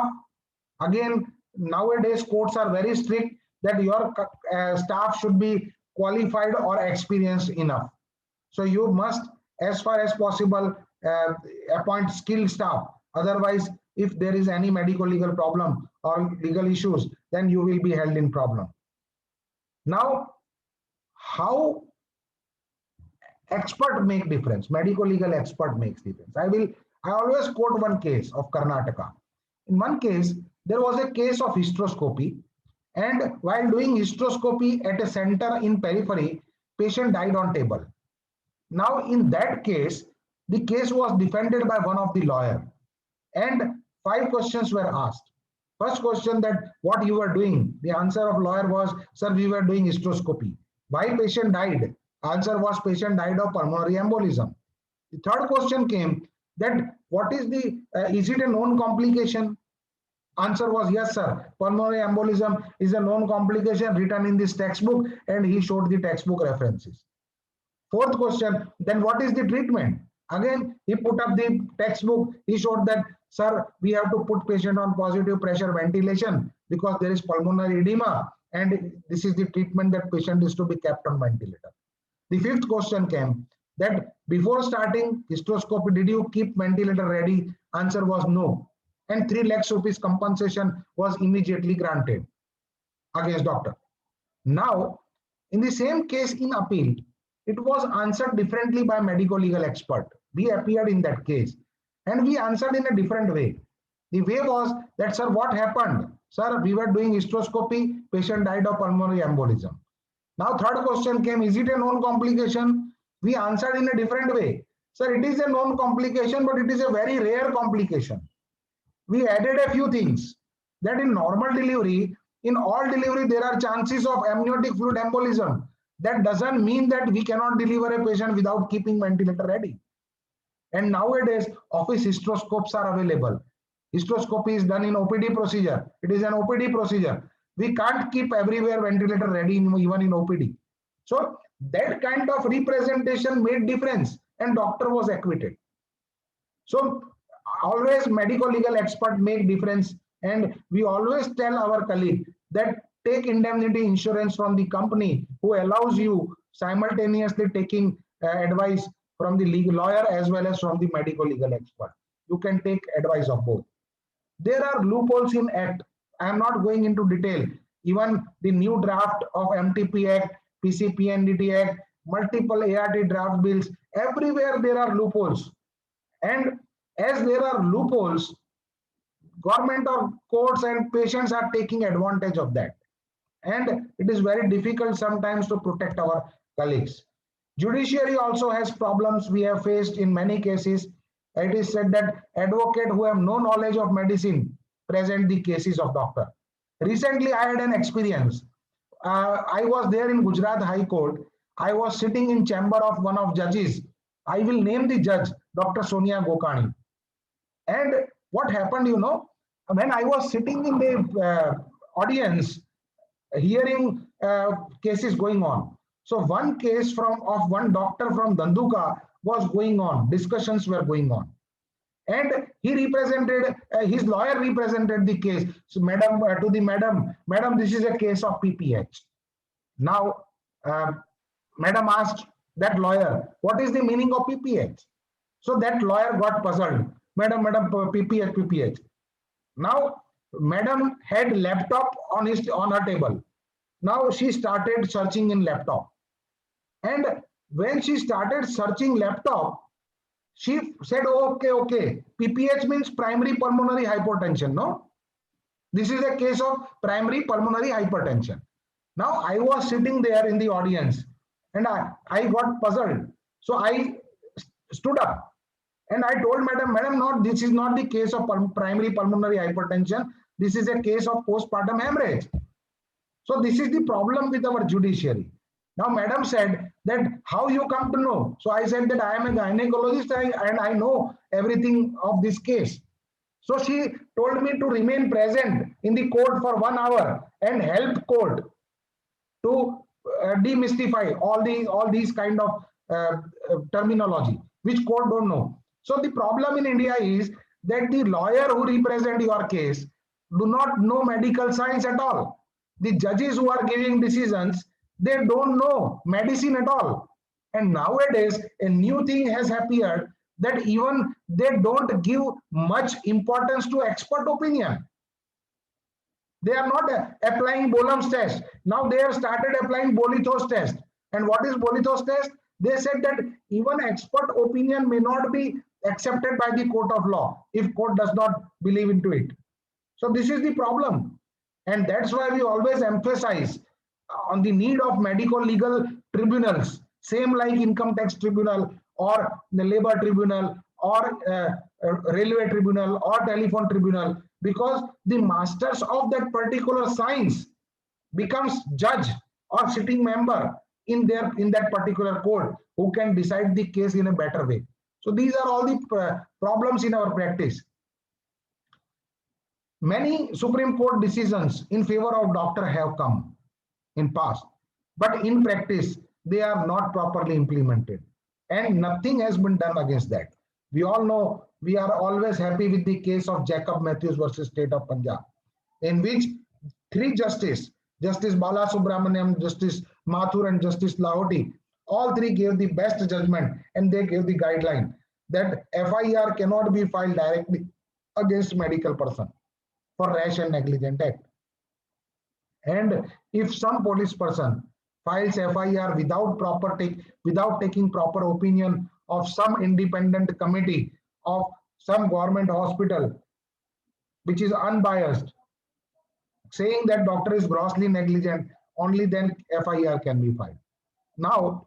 again, nowadays courts are very strict that your staff should be qualified or experienced enough. So you must, as far as possible, appoint skilled staff. Otherwise, if there is any medical legal problem or legal issues, then you will be held in problem. Now, how expert make difference? Medical legal expert makes difference. I always quote one case of Karnataka. In one case, there was a case of hysteroscopy, and while doing hysteroscopy at a center in periphery, patient died on table. Now, in that case, the case was defended by one of the lawyer, and 5 questions were asked. First question, that what you were doing? The answer of lawyer was, sir, we were doing hysteroscopy. Why patient died? Answer was, patient died of pulmonary embolism. The third question came, that what is the, is it a known complication? Answer was, yes, sir. Pulmonary embolism is a known complication written in this textbook, and he showed the textbook references. Fourth question, then what is the treatment? Again, he put up the textbook. He showed that, sir, we have to put patient on positive pressure ventilation because there is pulmonary edema, and this is the treatment that patient is to be kept on ventilator. The fifth question came, that before starting hysteroscopy, did you keep ventilator ready? Answer was no. And 3 lakhs rupees compensation was immediately granted against doctor. Now, in the same case in appeal, it was answered differently by medical legal expert. We appeared in that case, and we answered in a different way. The way was that, sir, what happened? Sir, we were doing hysteroscopy, patient died of pulmonary embolism. Now, third question came, is it a known complication? We answered in a different way. Sir, it is a known complication, but it is a very rare complication. We added a few things, that in normal delivery, in all delivery, there are chances of amniotic fluid embolism. That doesn't mean that we cannot deliver a patient without keeping ventilator ready. And nowadays, office hysteroscopes are available. Hysteroscopy is done in OPD procedure. It is an OPD procedure. We can't keep everywhere ventilator ready, even in OPD. So that kind of representation made difference, and doctor was acquitted. So always medical legal expert make difference, and we always tell our colleague that take indemnity insurance from the company who allows you simultaneously taking advice from the legal lawyer as well as from the medical legal expert. You can take advice of both. There are loopholes in Act. I am not going into detail. Even the new draft of MTP Act, PCPNDT Act, multiple ART draft bills. Everywhere there are loopholes. And as there are loopholes, government or courts and patients are taking advantage of that. And it is very difficult sometimes to protect our colleagues. Judiciary also has problems we have faced in many cases. It is said that advocates who have no knowledge of medicine present the cases of doctor. Recently, I had an experience. I was there in Gujarat High Court. I was sitting in chamber of one of judges. I will name the judge, Dr. Sonia Gokani. And what happened, you know, when I was sitting in the audience, hearing cases going on. So one case of one doctor from Danduka was going on, discussions were going on. And he represented, his lawyer represented the case. So madam, to the madam, this is a case of PPH. Now, madam asked that lawyer, what is the meaning of PPH? So that lawyer got puzzled. Madam, PPH. Now, madam had laptop on her table. Now she started searching in laptop. And when she started searching laptop, she said, oh, okay. PPH means primary pulmonary hypertension, no? This is a case of primary pulmonary hypertension. Now I was sitting there in the audience and I got puzzled. So I stood up and I told madam, no, this is not the case of primary pulmonary hypertension. This is a case of postpartum hemorrhage. So this is the problem with our judiciary. Now madam said that how you come to know? So I said that I am a gynecologist and I know everything of this case. So she told me to remain present in the court for 1 hour and help court to demystify all these kind of terminology, which court don't know. So the problem in India is that the lawyer who represent your case do not know medical science at all. The judges who are giving decisions, they don't know medicine at all. And nowadays, a new thing has appeared that even they don't give much importance to expert opinion. They are not applying Boehm's test. Now they have started applying Bolitho's test. And what is Bolitho's test? They said that even expert opinion may not be accepted by the court of law if court does not believe into it. So this is the problem. And that's why we always emphasize on the need of medical legal tribunals, same like income tax tribunal or the labor tribunal or railway tribunal or telephone tribunal, because the masters of that particular science becomes judge or sitting member in that particular court who can decide the case in a better way. So these are all the problems in our practice. Many Supreme Court decisions in favor of doctor have come in past, but in practice they are not properly implemented and nothing has been done against that. We all know, we are always happy with the case of Jacob Matthews versus State of Punjab, in which 3 justices, Justice Bala Subramaniam, Justice Mathur and Justice Lahoti, all 3 gave the best judgment and they gave the guideline that FIR cannot be filed directly against medical person for rash and negligent act. And if some police person files FIR without taking proper opinion of some independent committee of some government hospital, which is unbiased, saying that doctor is grossly negligent, only then FIR can be filed. Now,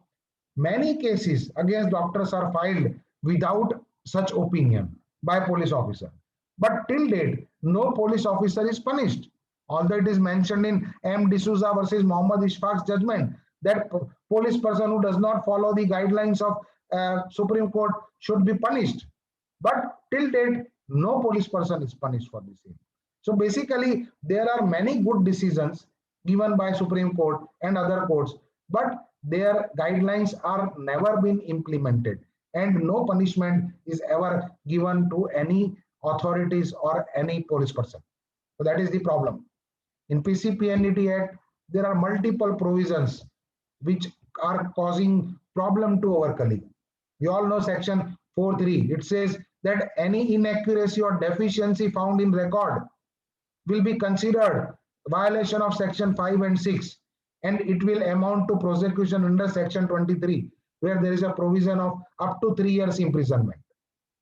many cases against doctors are filed without such opinion by police officer. But till date, no police officer is punished. Although it is mentioned in M. D'Souza versus Muhammad Ishfaq's judgment that police person who does not follow the guidelines of Supreme Court should be punished. But till date, no police person is punished for this thing. So basically, there are many good decisions given by Supreme Court and other courts, but their guidelines are never been implemented and no punishment is ever given to any authorities or any police person. So that is the problem. In PCPNET Act, there are multiple provisions which are causing problem to our colleague. We all know section 4.3. It says that any inaccuracy or deficiency found in record will be considered violation of section 5 and 6. and it will amount to prosecution under section 23, where there is a provision of up to 3 years imprisonment.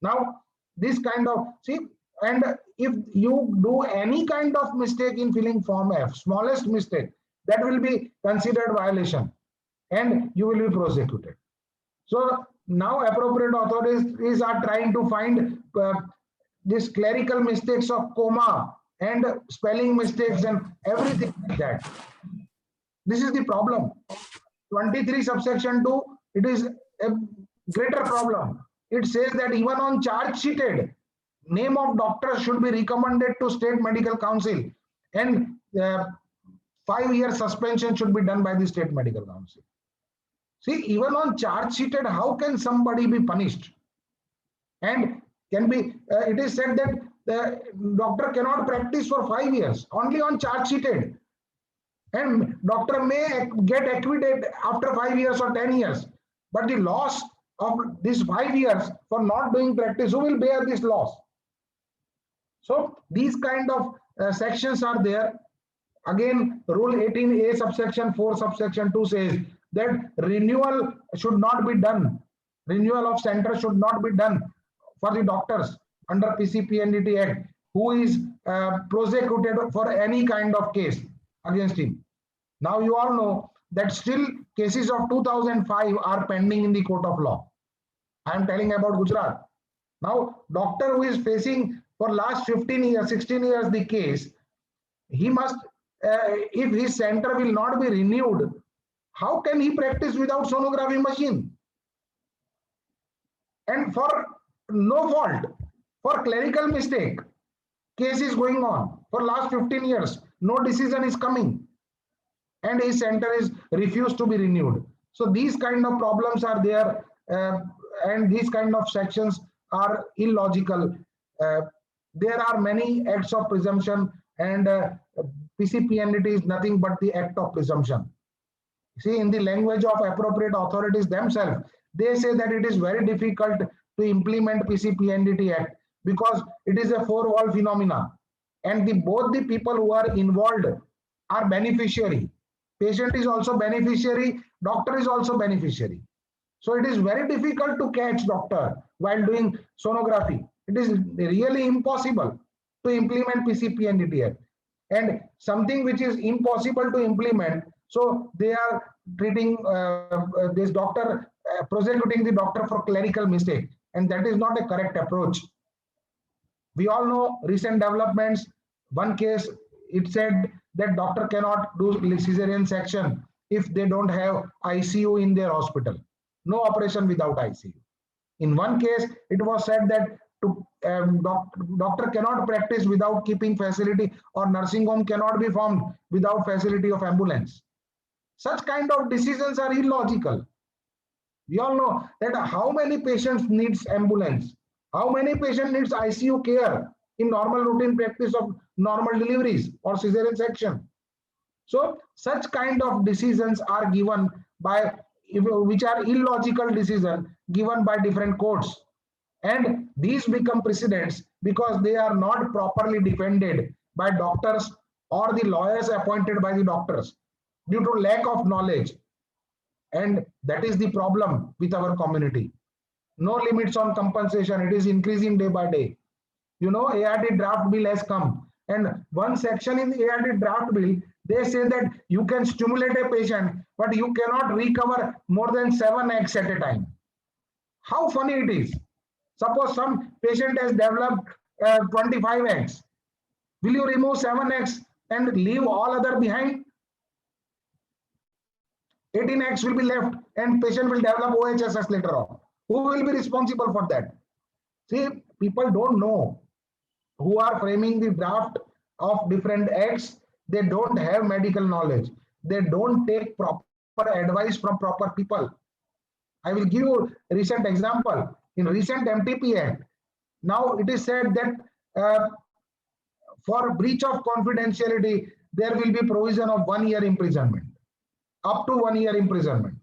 Now, this kind of, see, and if you do any kind of mistake in filling form F, smallest mistake, that will be considered violation and you will be prosecuted. So now appropriate authorities are trying to find this clerical mistakes of comma and spelling mistakes and everything like that. This is the problem. 23 subsection 2, it is a greater problem. It says that even on charge sheeted, name of doctor should be recommended to State Medical Council, and 5-year suspension should be done by the State Medical Council. See, even on charge sheeted, how can somebody be punished? And can be, it is said that the doctor cannot practice for 5 years, only on charge sheeted. And doctor may get acquitted after 5 years or 10 years. But the loss of these 5 years for not doing practice, who will bear this loss? So these kind of sections are there. Again, Rule 18A subsection 4 subsection 2 says that renewal should not be done. Renewal of center should not be done for the doctors under PCPNDT Act who is prosecuted for any kind of case against him. Now you all know that still cases of 2005 are pending in the court of law. I am telling about Gujarat. Now, doctor who is facing for last 15 years, 16 years the case, he must, if his center will not be renewed, how can he practice without sonography machine? And for no fault, for clerical mistake, case is going on for last 15 years, no decision is coming, and his center is refused to be renewed. So these kind of problems are there, and these kind of sections are illogical. There are many acts of presumption, and PCPNDT is nothing but the act of presumption. See, in the language of appropriate authorities themselves, they say that it is very difficult to implement PCPNDT Act because it is a four-wall phenomena, and both the people who are involved are beneficiary. Patient is also beneficiary, doctor is also beneficiary. So it is very difficult to catch doctor while doing sonography. It is really impossible to implement PCPNDT Act. And something which is impossible to implement, so they are treating this doctor, prosecuting the doctor for clerical mistake. And that is not a correct approach. We all know recent developments. One case, it said that doctor cannot do cesarean section if they don't have ICU in their hospital. No operation without ICU. In one case, it was said that doctor cannot practice without keeping facility, or nursing home cannot be formed without facility of ambulance. Such kind of decisions are illogical. We all know that how many patients needs ambulance, how many patients needs ICU care in normal routine practice of normal deliveries or cesarean section. So such kind of decisions are given by, which are illogical decisions given by different courts. And these become precedents because they are not properly defended by doctors or the lawyers appointed by the doctors due to lack of knowledge. And that is the problem with our community. No limits on compensation. It is increasing day by day. You know, ART draft bill has come. And one section in the ART draft bill, they say that you can stimulate a patient, but you cannot recover more than 7 eggs at a time. How funny it is. Suppose some patient has developed 25 eggs. Will you remove 7 eggs and leave all other behind? 18 eggs will be left and patient will develop OHSS later on. Who will be responsible for that? See, people don't know who are framing the draft of different acts. They don't have medical knowledge. They don't take proper advice from proper people. I will give you a recent example. In recent MTP Act, now it is said that for breach of confidentiality, there will be provision of 1 year imprisonment, up to 1 year imprisonment.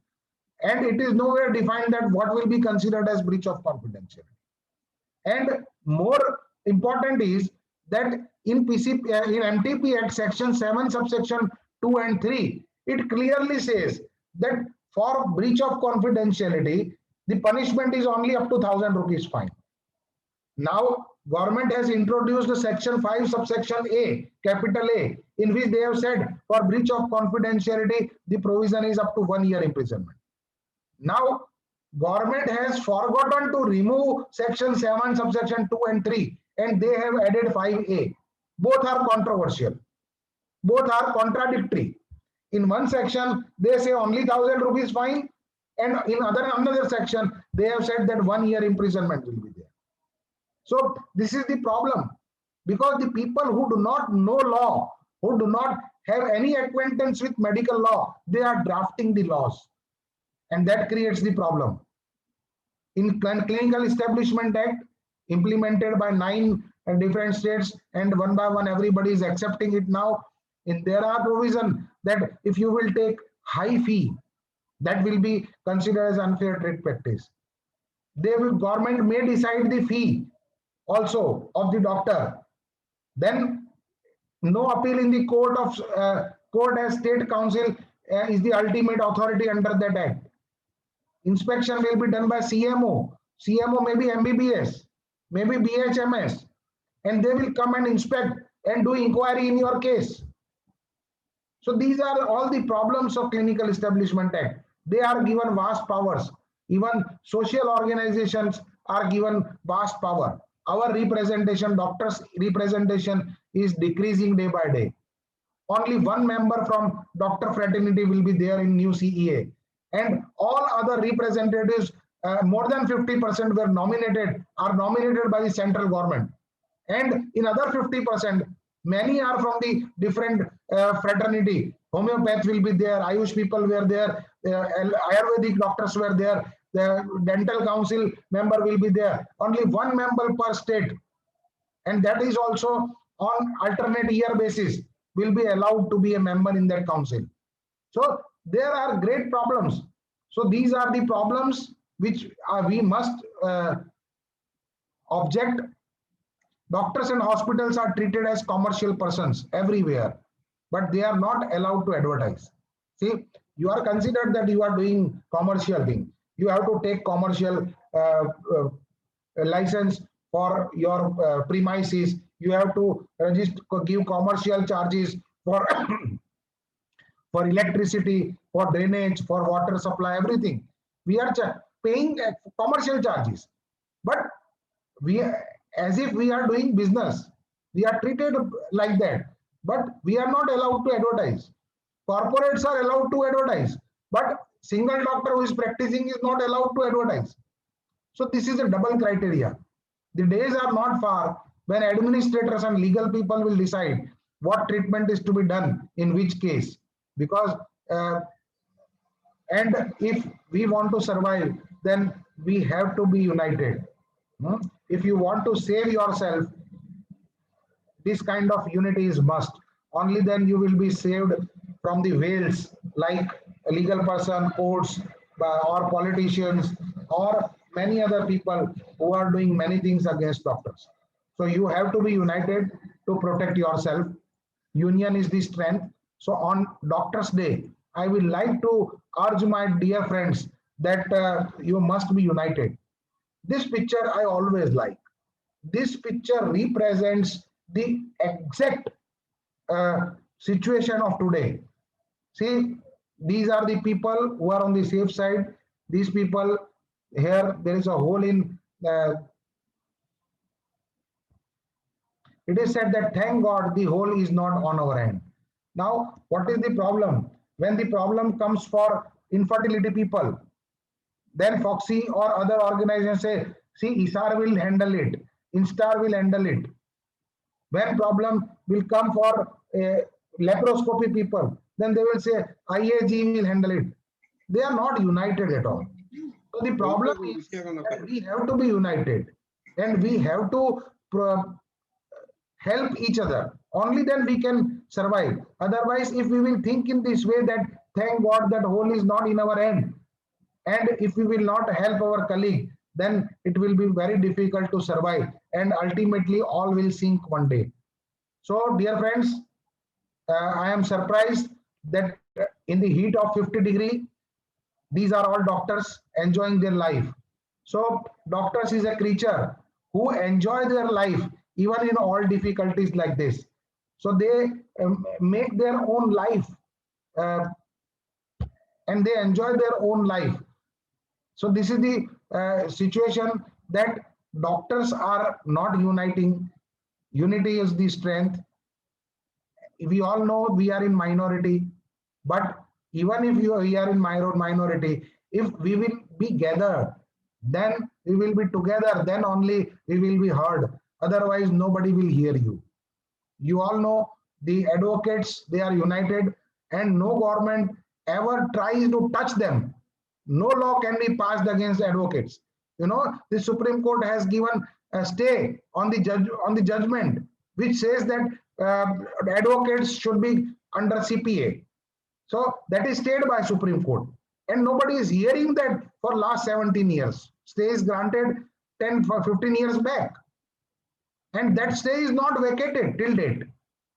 And it is nowhere defined that what will be considered as breach of confidentiality. And more important is that in MTP Act section 7 subsection 2 and 3, it clearly says that for breach of confidentiality, the punishment is only up to 1,000 rupees fine. Now, government has introduced the section 5 subsection A, capital A, in which they have said for breach of confidentiality, the provision is up to 1 year imprisonment. Now, government has forgotten to remove section 7, subsection 2 and 3, and they have added 5A. Both are controversial. Both are contradictory. In one section, they say only 1,000 rupees fine, and in another section, they have said that 1 year imprisonment will be there. So this is the problem, because the people who do not know law, who do not have any acquaintance with medical law, they are drafting the laws, and that creates the problem. In Clinical Establishment Act, implemented by 9 different states, and one by one everybody is accepting it now. And there are provision that if you will take high fee, that will be considered as unfair trade practice. Government may decide the fee also of the doctor. Then no appeal in the court as state council is the ultimate authority under that act. Inspection will be done by CMO. CMO may be MBBS, maybe BHMS, and they will come and inspect and do inquiry in your case. So these are all the problems of Clinical Establishment Act. They are given vast powers. Even social organizations are given vast power. Our representation, doctors' representation, is decreasing day by day. Only one member from doctor fraternity will be there in new CEA. And all other representatives, more than 50% are nominated by the central government. And in other 50%, many are from the different fraternity. Homeopath will be there, Ayush people were there, Ayurvedic doctors were there, the dental council member will be there. Only one member per state, and that is also on alternate year basis, will be allowed to be a member in that council. So there are great problems. So these are the problems which we must object. Doctors and hospitals are treated as commercial persons everywhere, but they are not allowed to advertise. See, you are considered that you are doing commercial thing. You have to take commercial license for your premises. You have to register, give commercial charges for for electricity, for drainage, for water supply, everything. We are paying commercial charges, but as if we are doing business. We are treated like that, but we are not allowed to advertise. Corporates are allowed to advertise, but single doctor who is practicing is not allowed to advertise. So this is a double criteria. The days are not far when administrators and legal people will decide what treatment is to be done in which case. Because and if we want to survive, then we have to be united. If you want to save yourself, this kind of unity is must. Only then you will be saved from the whales like a legal person, courts, or politicians, or many other people who are doing many things against doctors. So you have to be united to protect yourself. Union is the strength. So on Doctors' Day, I will like to urge my dear friends that you must be united. This picture I always like. This picture represents the exact situation of today. See, these are the people who are on the safe side. These people here, there is a hole in. It is said that thank God the hole is not on our end. Now, what is the problem? When the problem comes for infertility people, then Foxy or other organizations say, see, ISAR will handle it, Instar will handle it. When problem will come for laparoscopy people, then they will say IAG will handle it. They are not united at all. So the problem is that we have to be united and we have to help each other. Only then we can survive. Otherwise, if we will think in this way that thank God that hole is not in our end, and if we will not help our colleague, then it will be very difficult to survive, and ultimately all will sink one day. So dear friends, I am surprised that in the heat of 50°. These are all doctors enjoying their life. So doctors is a creature who enjoy their life even in all difficulties like this. So they make their own life and they enjoy their own life. So this is the situation that doctors are not uniting. Unity is the strength. We all know we are in minority, but even if we are in minority, if we will be gathered, then we will be together, then only we will be heard. Otherwise, nobody will hear you. You all know the advocates, they are united, and no government ever tries to touch them. No law can be passed against advocates. You know, the Supreme Court has given a stay on the judgment, which says that advocates should be under CPA. So that is stayed by Supreme Court, and nobody is hearing that for last 17 years. Stay is granted 15 years back, and that stay is not vacated till date.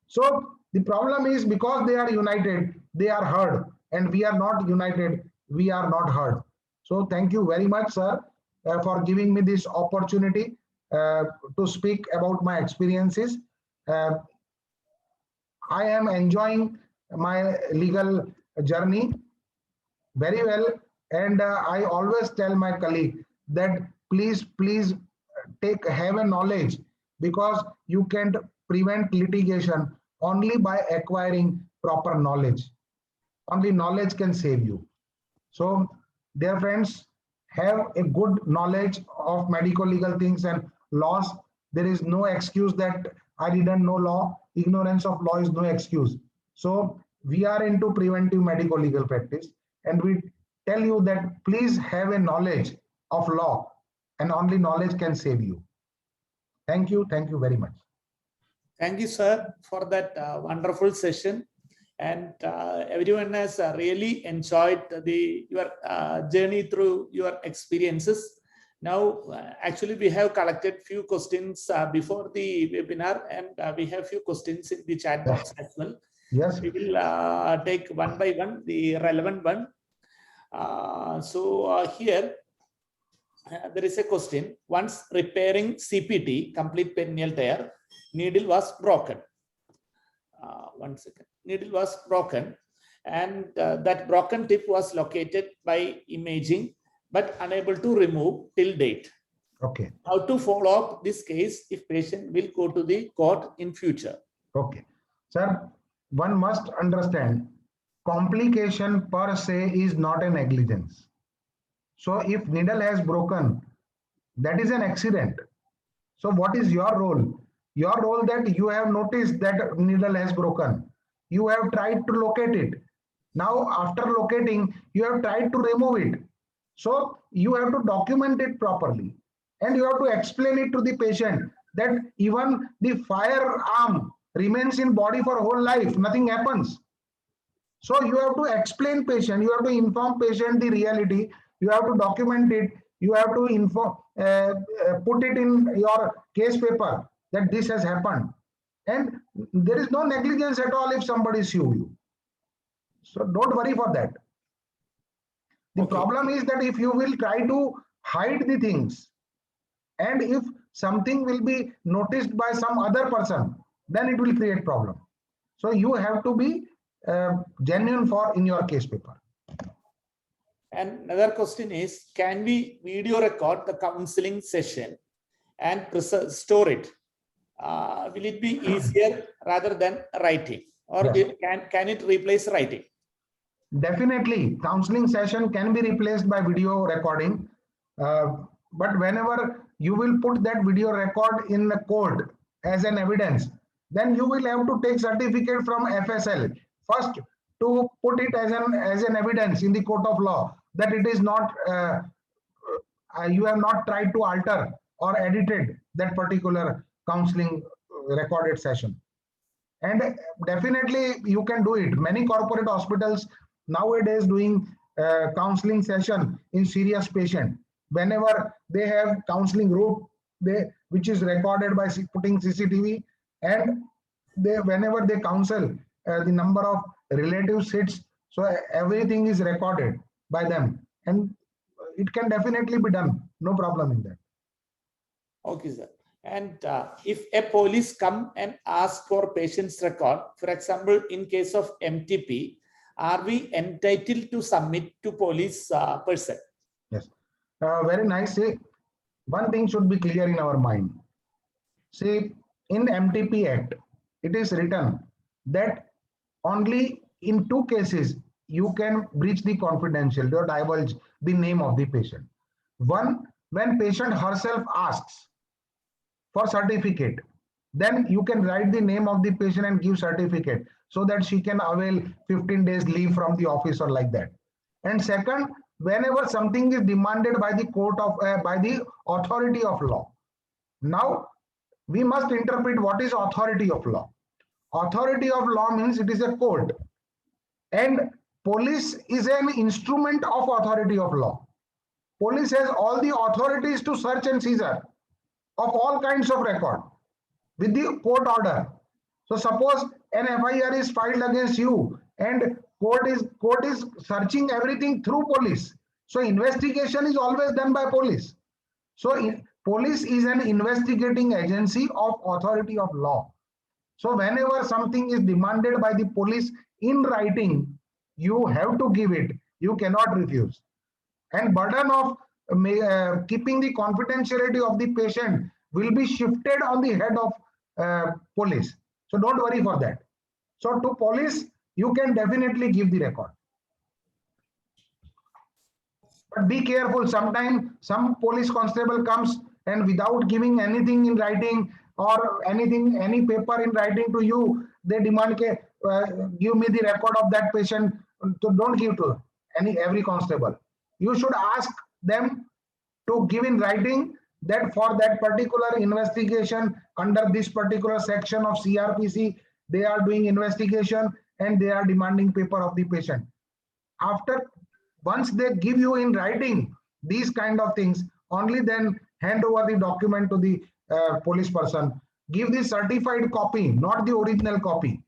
So the problem is because they are united, they are heard, and we are not united, we are not heard. So thank you very much, sir, for giving me this opportunity to speak about my experiences. I am enjoying my legal journey very well, and I always tell my colleague that please have a knowledge, because you can't prevent litigation only by acquiring proper knowledge. Only knowledge can save you. So dear friends, have a good knowledge of medical legal things and laws. There is no excuse that I didn't know law. Ignorance of law is no excuse. So we are into preventive medical legal practice, and we tell you that please have a knowledge of law, and only knowledge can save you. Thank you very much. Thank you, sir, for that wonderful session. And everyone has really enjoyed your journey through your experiences. Now, actually, we have collected few questions before the webinar, and we have few questions in the chat box as well. Yes. We will take one by one, the relevant one. Here, there is a question. Once repairing CPT, complete perineal tear, needle was broken. One second. Needle was broken, and that broken tip was located by imaging, but unable to remove till date. Okay. How to follow up this case if patient will go to the court in future? Okay. Sir, one must understand, complication per se is not a negligence. So if needle has broken, that is an accident. So what is your role? Your role that you have noticed that needle has broken. You have tried to locate it. Now, after locating, you have tried to remove it. So you have to document it properly, and you have to explain it to the patient that even the firearm remains in body for whole life, nothing happens. So you have to explain patient, you have to inform patient the reality, you have to document it, you have to inform, put it in your case paper that this has happened. And there is no negligence at all if somebody sue you. So don't worry for that. The problem is that if you will try to hide the things, and if something will be noticed by some other person, then it will create problem. So you have to be genuine in your case paper. And another question is, can we video record the counseling session and store it? Will it be easier rather than writing, or Yes. can it replace writing? Definitely, counseling session can be replaced by video recording. But whenever you will put that video record in the court as an evidence, then you will have to take certificate from FSL first to put it as an evidence in the court of law that it is not, you have not tried to alter or edited that particular counseling recorded session. And definitely you can do it. Many corporate hospitals nowadays doing counseling session in serious patient. Whenever they have counseling group, which is recorded by putting CCTV, and whenever they counsel, the number of relatives sits So everything is recorded by them, and it can definitely be done. No problem in that. Okay, sir. And if a police come and ask for patient's record, for example, in case of MTP, are we entitled to submit to police person? Yes. Very nice. See, one thing should be clear in our mind. See, in MTP Act, it is written that only in 2 cases you can breach the confidentiality or divulge the name of the patient. One, when patient herself asks for certificate, then you can write the name of the patient and give certificate so that she can avail 15 days leave from the office or like that. And second, whenever something is demanded by the court of by the authority of law. Now we must interpret what is authority of law. Authority of law means it is a court, and police is an instrument of authority of law. Police has all the authorities to search and seizure of all kinds of record with the court order. So suppose an FIR is filed against you and court is searching everything through police. So investigation is always done by police. So police is an investigating agency of authority of law. So whenever something is demanded by the police in writing, you have to give it. You cannot refuse. And burden of keeping the confidentiality of the patient will be shifted on the head of police. So don't worry for that. So to police, you can definitely give the record. But be careful. Sometimes some police constable comes and without giving anything in writing or anything, any paper in writing to you, they demand give me the record of that patient. So don't give to every constable. You should ask them to give in writing that for that particular investigation under this particular section of CRPC, they are doing investigation and they are demanding paper of the patient. Once they give you in writing these kind of things, only then hand over the document to the police person. Give the certified copy, not the original copy.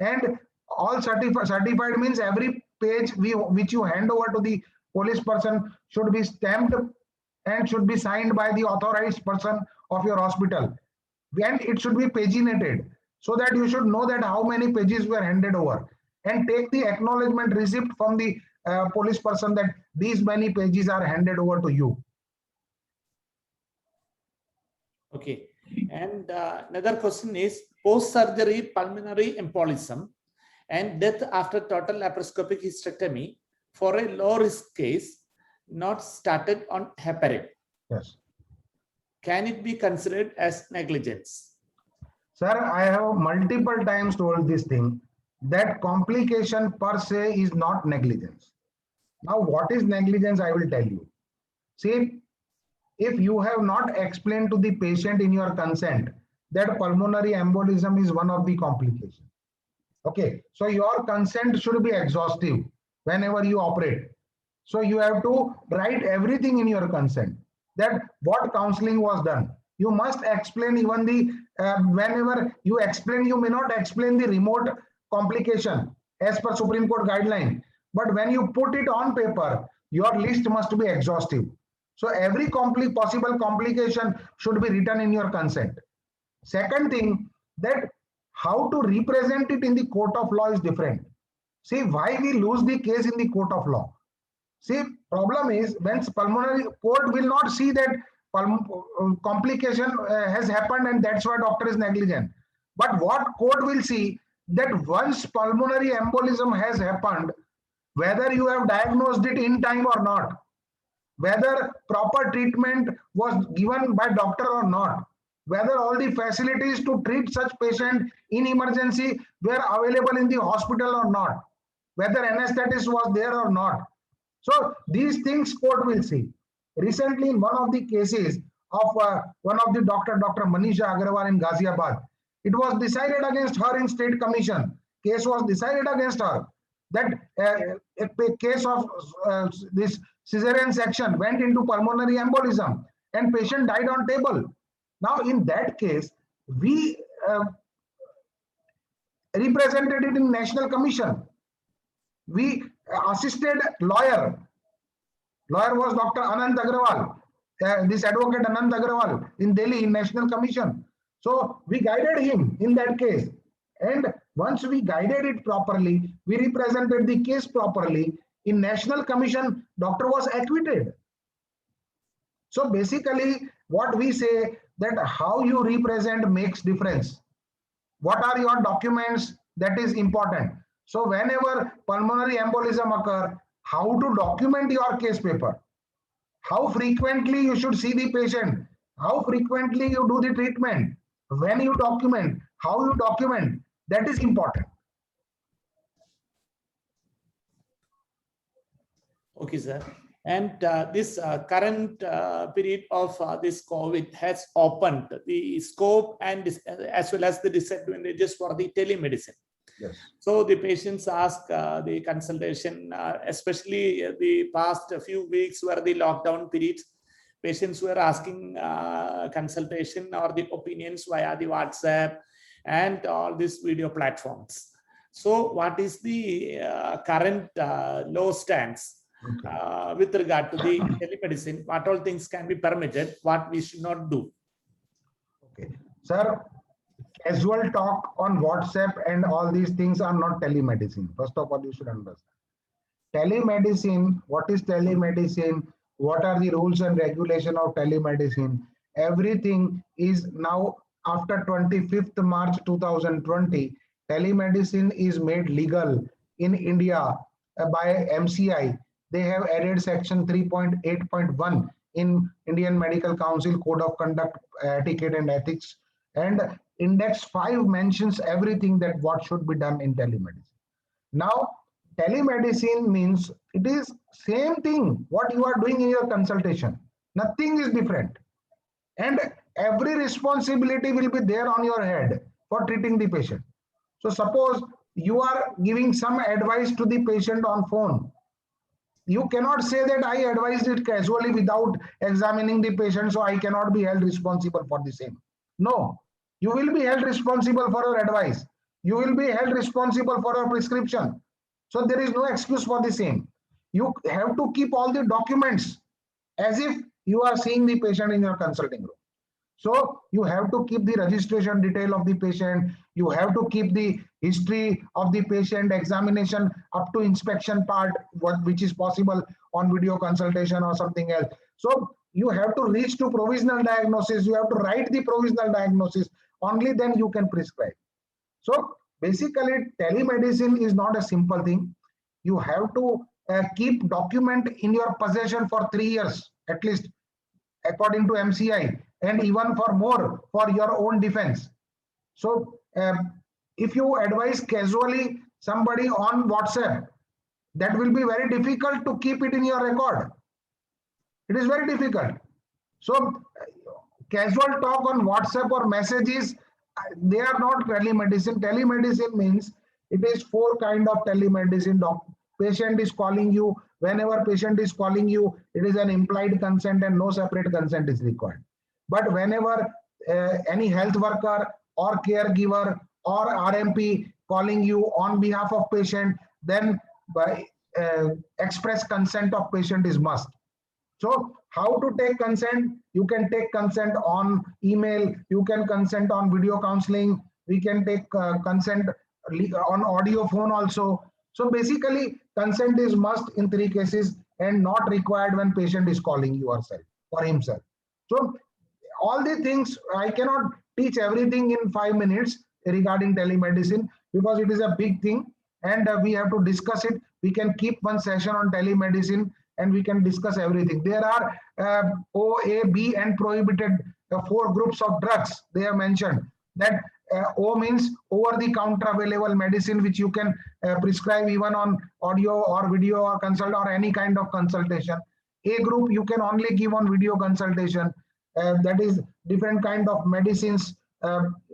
And all certified means every page which you hand over to the police person should be stamped and should be signed by the authorized person of your hospital. And it should be paginated so that you should know that how many pages were handed over, and take the acknowledgement receipt from the police person that these many pages are handed over to you. Okay. And another question is post-surgery pulmonary embolism and death after total laparoscopic hysterectomy for a low-risk case not started on heparin. Yes. Can it be considered as negligence? Sir, I have multiple times told this thing that complication per se is not negligence. Now, what is negligence? I will tell you. See, if you have not explained to the patient in your consent that pulmonary embolism is one of the complications. Okay, so your consent should be exhaustive whenever you operate. So you have to write everything in your consent, that what counseling was done. You must explain even the, whenever you explain, you may not explain the remote complication as per Supreme Court guideline. But when you put it on paper, your list must be exhaustive. So every possible complication should be written in your consent. Second thing, that how to represent it in the court of law is different. See, why we lose the case in the court of law? See, problem is when pulmonary court will not see that complication has happened and that's why doctor is negligent. But what court will see that once pulmonary embolism has happened, whether you have diagnosed it in time or not, whether proper treatment was given by doctor or not, whether all the facilities to treat such patient in emergency were available in the hospital or not, whether anesthetist was there or not. So these things court will see. Recently, in one of the cases of one of the Dr. Manisha Agarwal in Ghaziabad, it was decided against her in state commission. Case was decided against her that a case of this cesarean section went into pulmonary embolism and patient died on table. Now, in that case, we represented it in National Commission. We assisted lawyer. Lawyer was Dr. Anant Agrawal, this advocate Anant Agrawal in Delhi in National Commission. So we guided him in that case. And once we guided it properly, we represented the case properly. In National Commission, doctor was acquitted. So basically, what we say that how you represent makes difference. What are your documents? That is important. So whenever pulmonary embolism occur, how to document your case paper? How frequently you should see the patient? How frequently you do the treatment? When you document, how you document, that is important. Okay, sir. And this current period of this COVID has opened the scope and as well as the disadvantages for the telemedicine. Yes. So the patients ask the consultation, especially the past few weeks were the lockdown periods. Patients were asking consultation or the opinions via the WhatsApp and all these video platforms. So what is the current law stance with regard to the telemedicine? What all things can be permitted, what we should not do? Okay, sir, casual talk on WhatsApp and all these things are not telemedicine. First of all, you should understand. Telemedicine, what is telemedicine? What are the rules and regulation of telemedicine? Everything is now after 25th March 2020, telemedicine is made legal in India by MCI. They have added section 3.8.1 in Indian Medical Council Code of Conduct, Etiquette and Ethics, and Index 5 mentions everything that what should be done in telemedicine. Now, telemedicine means it is same thing what you are doing in your consultation. Nothing is different. And every responsibility will be there on your head for treating the patient. So suppose you are giving some advice to the patient on phone. You cannot say that I advised it casually without examining the patient, so I cannot be held responsible for the same. No, you will be held responsible for your advice. You will be held responsible for your prescription. So there is no excuse for the same. You have to keep all the documents as if you are seeing the patient in your consulting room. So you have to keep the registration detail of the patient. You have to keep the history of the patient, examination up to inspection part, which is possible on video consultation or something else. So you have to reach to provisional diagnosis. You have to write the provisional diagnosis. Only then you can prescribe. So basically, telemedicine is not a simple thing. You have to keep document in your possession for 3 years, at least, according to MCI, and even for more for your own defense. So if you advise casually somebody on WhatsApp, that will be very difficult to keep it in your record. It is very difficult. So casual talk on WhatsApp or messages, they are not telemedicine. Telemedicine means it is 4 kind of telemedicine. Patient is calling you. Whenever patient is calling you, it is an implied consent and no separate consent is required. But whenever any health worker or caregiver or RMP calling you on behalf of patient, then by express consent of patient is must. So how to take consent? You can take consent on email. You can consent on video counseling. We can take consent on audio phone also. So basically, consent is must in 3 cases and not required when patient is calling you yourself or himself. So all the things, I cannot teach everything in 5 minutes regarding telemedicine because it is a big thing and we have to discuss it. We can keep one session on telemedicine and we can discuss everything. There are O, A, B and prohibited 4 groups of drugs. They have mentioned that O means over-the-counter available medicine which you can prescribe even on audio or video or consult or any kind of consultation. A group you can only give on video consultation. That is different kind of medicines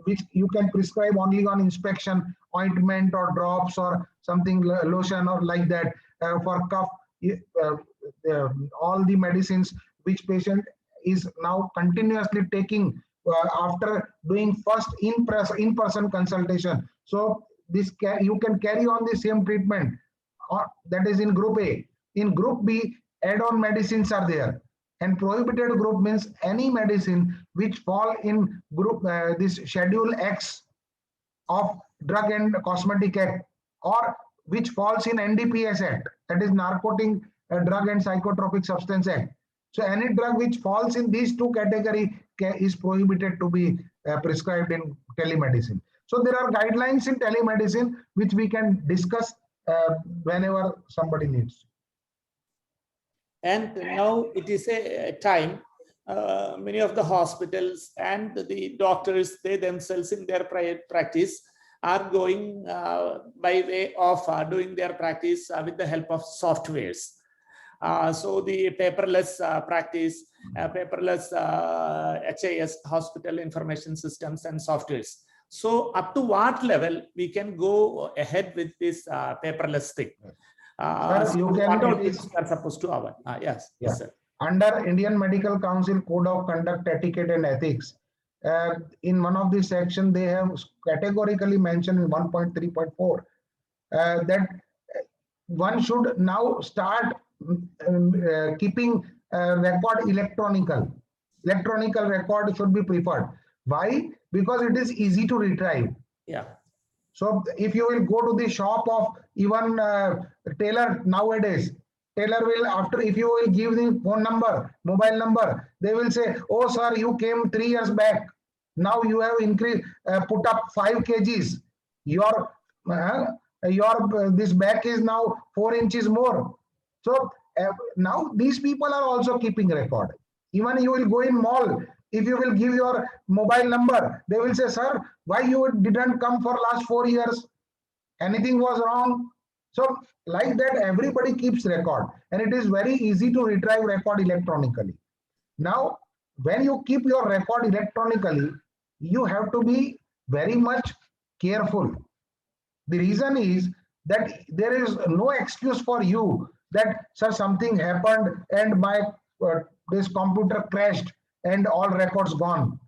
which you can prescribe only on inspection, ointment or drops or something, lotion or like that. For cough, all the medicines which patient is now continuously taking after doing first in-person consultation. So this you can carry on the same treatment that is in group A. In group B, add-on medicines are there. And prohibited group means any medicine which fall in group this Schedule X of Drug and Cosmetic Act, or which falls in NDPS Act, that is Narcotic Drug and Psychotropic Substance Act. So any drug which falls in these two categories is prohibited to be prescribed in telemedicine. So there are guidelines in telemedicine which we can discuss whenever somebody needs. And now it is a time, many of the hospitals and the doctors, they themselves in their private practice are going by way of doing their practice with the help of softwares. So the paperless practice, paperless HIS, hospital information systems and softwares. So up to what level we can go ahead with this paperless thing? Sir, you can, what all things are supposed to have? Yes, Yeah. yes, sir. Under Indian Medical Council Code of Conduct, Etiquette and Ethics, in one of the sections, they have categorically mentioned in 1.3.4 that one should now start keeping record electronical. Electronical record should be preferred. Why? Because it is easy to retrieve. Yeah. So if you will go to the shop of even tailor nowadays, tailor will, after, if you will give the phone number, mobile number, they will say, oh sir, you came 3 years back. Now you have increased, put up 5 kgs. Your this back is now 4 inches more. So now these people are also keeping record. Even you will go in mall, if you will give your mobile number, they will say, sir, why you didn't come for last 4 years? Anything was wrong? So like that, everybody keeps record, and it is very easy to retrieve record electronically. Now, when you keep your record electronically, you have to be very much careful. The reason is that there is no excuse for you that, sir, something happened and my this computer crashed and all records gone.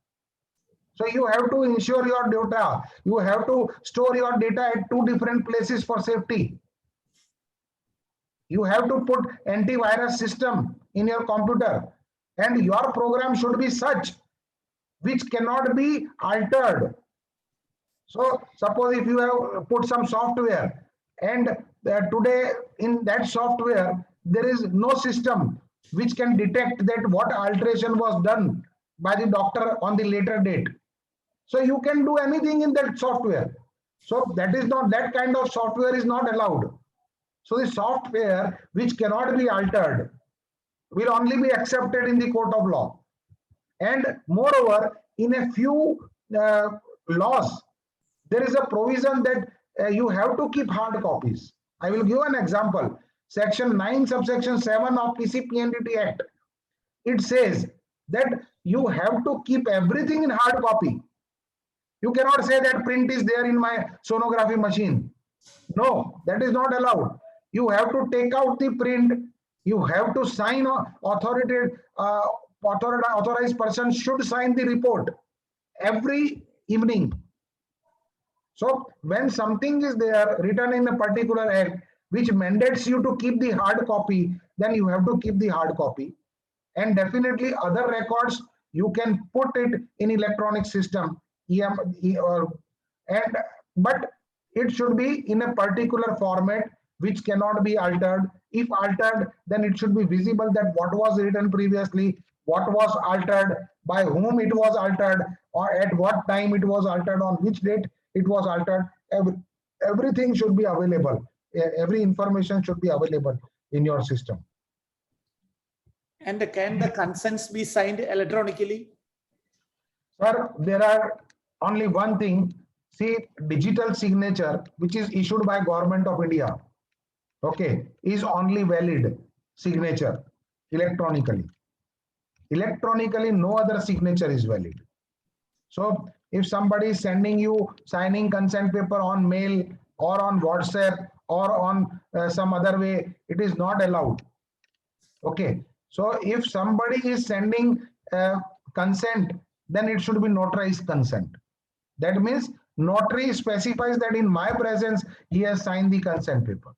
So you have to ensure your data. You have to store your data at 2 different places for safety. You have to put antivirus system in your computer, and your program should be such which cannot be altered. So suppose if you have put some software and today in that software there is no system which can detect that what alteration was done by the doctor on the later date. So you can do anything in that software. So that is not, that kind of software is not allowed. So the software which cannot be altered will only be accepted in the court of law. And moreover, in a few laws, there is a provision that you have to keep hard copies. I will give an example. Section 9, subsection 7 of PCPNDT Act. It says that you have to keep everything in hard copy. You cannot say that print is there in my sonography machine. No, that is not allowed. You have to take out the print. You have to sign, authorized person should sign the report every evening. So when something is there written in a particular act which mandates you to keep the hard copy, then you have to keep the hard copy. And definitely other records, you can put it in electronic system, but it should be in a particular format which cannot be altered. If altered, then it should be visible that what was written previously, what was altered, by whom it was altered, or at what time it was altered, on which date it was altered. Everything should be available. Every information should be available in your system. And can the consents be signed electronically? Sir, there are only one thing. See, digital signature, which is issued by Government of India, okay, is only valid signature electronically. Electronically, no other signature is valid. So if somebody is sending you signing consent paper on mail or on WhatsApp or on some other way, it is not allowed. Okay. So if somebody is sending consent, then it should be notarized consent. That means notary specifies that in my presence, he has signed the consent paper.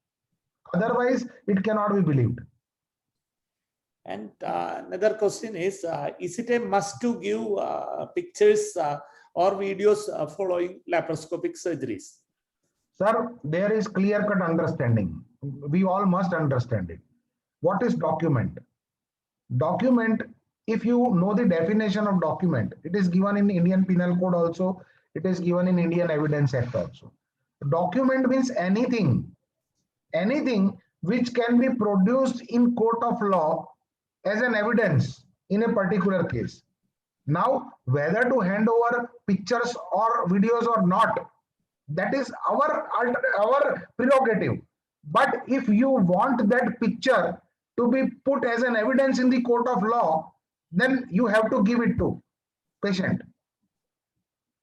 Otherwise, it cannot be believed. And another question is it a must to give pictures or videos following laparoscopic surgeries? Sir, there is clear-cut understanding. We all must understand it. What is document? Document, if you know the definition of document, it is given in Indian Penal Code also, it is given in Indian Evidence Act also. Document means anything which can be produced in court of law as an evidence in a particular case. Now, whether to hand over pictures or videos or not, that is our prerogative. But if you want that picture to be put as an evidence in the court of law, then you have to give it to patient.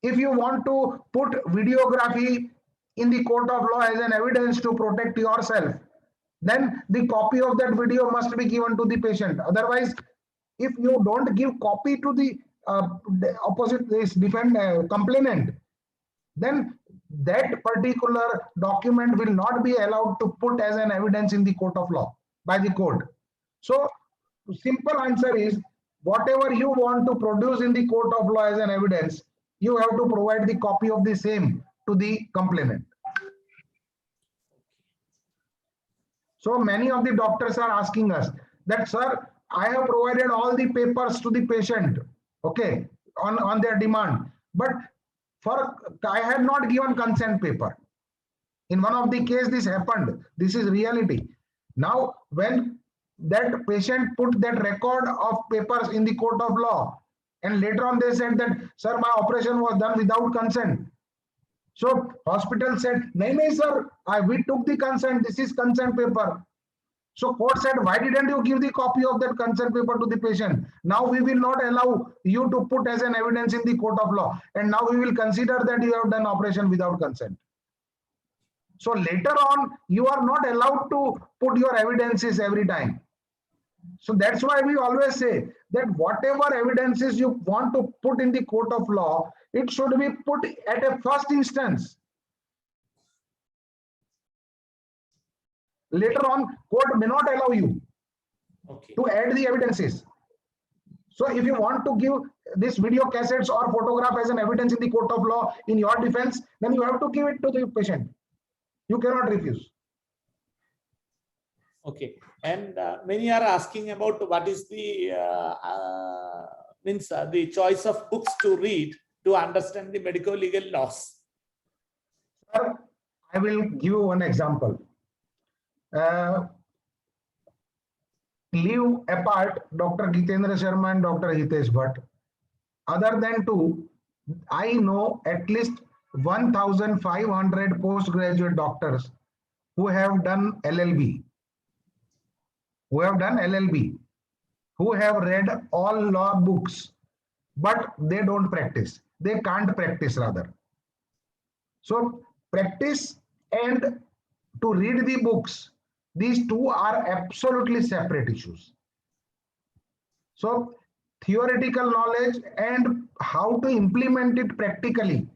If you want to put videography in the court of law as an evidence to protect yourself, then the copy of that video must be given to the patient. Otherwise, if you don't give copy to the opposite complainant, then that particular document will not be allowed to put as an evidence in the court of law by the court. So simple answer is, whatever you want to produce in the court of law as an evidence, you have to provide the copy of the same to the complainant. So many of the doctors are asking us that, sir, I have provided all the papers to the patient, okay, on their demand, but I have not given consent paper. In one of the case this happened. This is reality. Now, when that patient put that record of papers in the court of law, and later on they said that, sir, my operation was done without consent. So hospital said, no, sir, we took the consent. This is consent paper. So court said, why didn't you give the copy of that consent paper to the patient? Now we will not allow you to put as an evidence in the court of law. And now we will consider that you have done operation without consent. So later on, you are not allowed to put your evidences every time. So that's why we always say that whatever evidences you want to put in the court of law, it should be put at a first instance. Later on, court may not allow you to add the evidences. So if you want to give this video cassettes or photograph as an evidence in the court of law in your defense, then you have to give it to the patient. You cannot refuse. Okay, and many are asking about what is the the choice of books to read to understand the medical legal laws. Sir, I will give you one example. Leave apart Dr. Gitendra Sharma and Dr. Hitesh Bhatt. Other than two, I know at least 1,500 postgraduate doctors who have done LLB. Who have read all law books, but they don't practice. They can't practice rather. So practice and to read the books, these two are absolutely separate issues. So theoretical knowledge and how to implement it practically,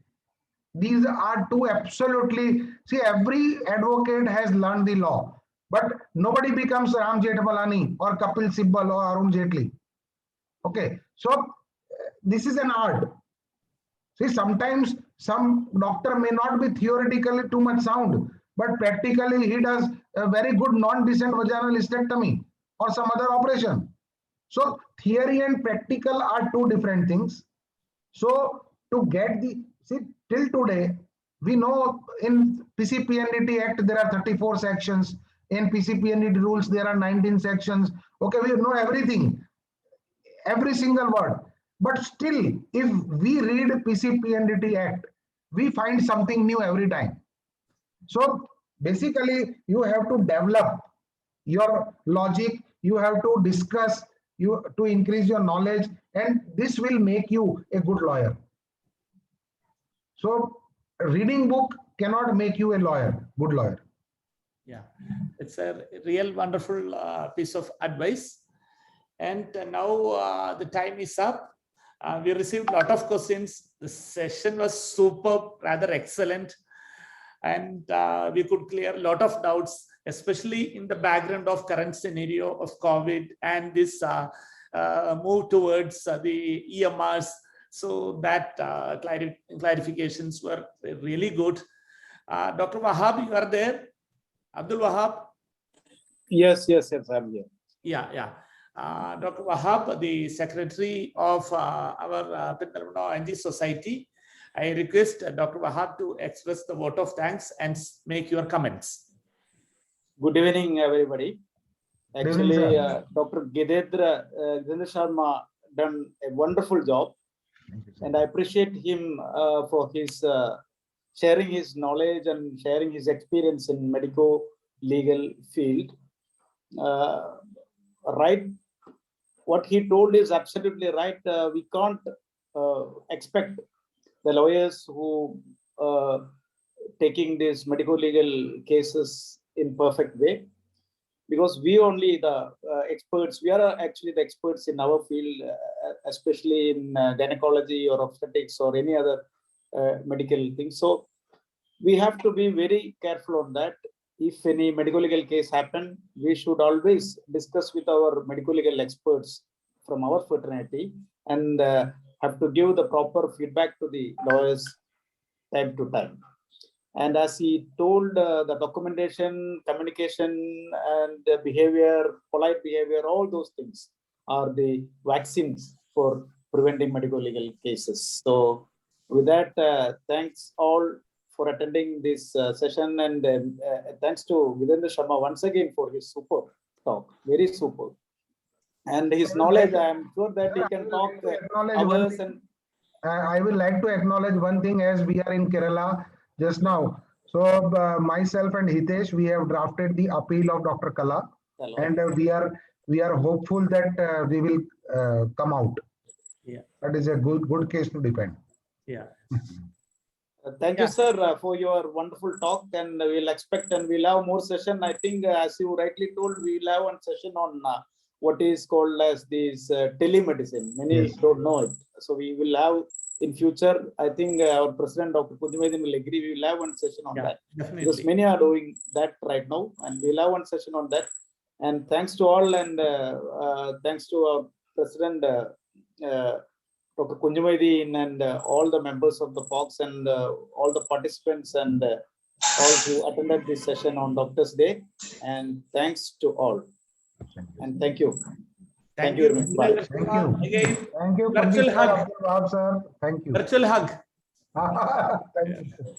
these are two absolutely, see, every advocate has learned the law, but nobody becomes Ram Jethmalani or Kapil Sibal or Arun Jaitley. Okay, so this is an art. See, sometimes some doctor may not be theoretically too much sound, but practically he does a very good non-descent vaginal hysterectomy or some other operation. So theory and practical are two different things. So to get the, see, till today, we know in PCPNDT Act there are 34 sections. In PCPNDT rules there are 19 sections. Okay, we know everything, every single word. But still, if we read PCPNDT Act, we find something new every time. So basically, you have to develop your logic, you have to discuss, you to increase your knowledge, and this will make you a good lawyer. So reading book cannot make you a lawyer, good lawyer. Yeah, it's a real wonderful piece of advice. And now the time is up. We received a lot of questions. The session was superb, rather excellent. And we could clear a lot of doubts especially in the background of current scenario of COVID and this move towards the EMRs. So that clarifications were really good. Dr. Wahab, you are there? Abdul Wahab? Yes, I'm here. Yeah. Dr. Wahab, the secretary of our Pentalmano NG Society, I request Dr. Wahab to express the vote of thanks and make your comments. Good evening, everybody. evening, Actually, sir. Dr. Gidendra Sharma done a wonderful job, and I appreciate him for his sharing his knowledge and sharing his experience in medico-legal field. Right, what he told is absolutely right. We can't expect the lawyers who taking these medico-legal cases in perfect way, because we only the experts. We are actually the experts in our field, especially in gynecology or obstetrics or any other medical thing. So we have to be very careful on that. If any medical legal case happen, we should always discuss with our medical legal experts from our fraternity and have to give the proper feedback to the lawyers time to time. And as he told, the documentation, communication, and behavior, polite behavior, all those things are the vaccines for preventing medical legal cases. So with that, thanks all for attending this session, and thanks to Gidendra Sharma once again for his super talk, very super. And his knowledge, I am sure that he can talk hours. And I will like to acknowledge one thing, as we are in Kerala just now. So myself and Hitesh, we have drafted the appeal of Dr. Kala, and we are hopeful that we will come out. Yeah, that is a good case to defend. Yeah. Thank you, sir, for your wonderful talk, and we'll expect and we'll have more session. I think, as you rightly told, we'll have one session on what is called as this telemedicine. Many don't know it, so we will have in future. I think our president, Dr. Kunjumaydin, will agree. We will have one session on that, definitely. because many are doing that right now, and we'll have one session on that. And thanks to all, and thanks to our president, Dr. Kunjumaydin, and all the members of the POCS, and all the participants, and all who attended this session on Doctor's Day. And thanks to all. And thank you. Thank you very much. Bye. Thank you. Again, Thank you. virtual hug. Sir. Thank you. Virtual hug. Thank you.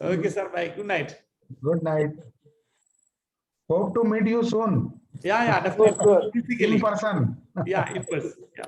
Okay, sir. Bye. Good night. Good night. Hope to meet you soon Yeah, definitely. Sure. Physically. in person. Yeah, in person. Yeah.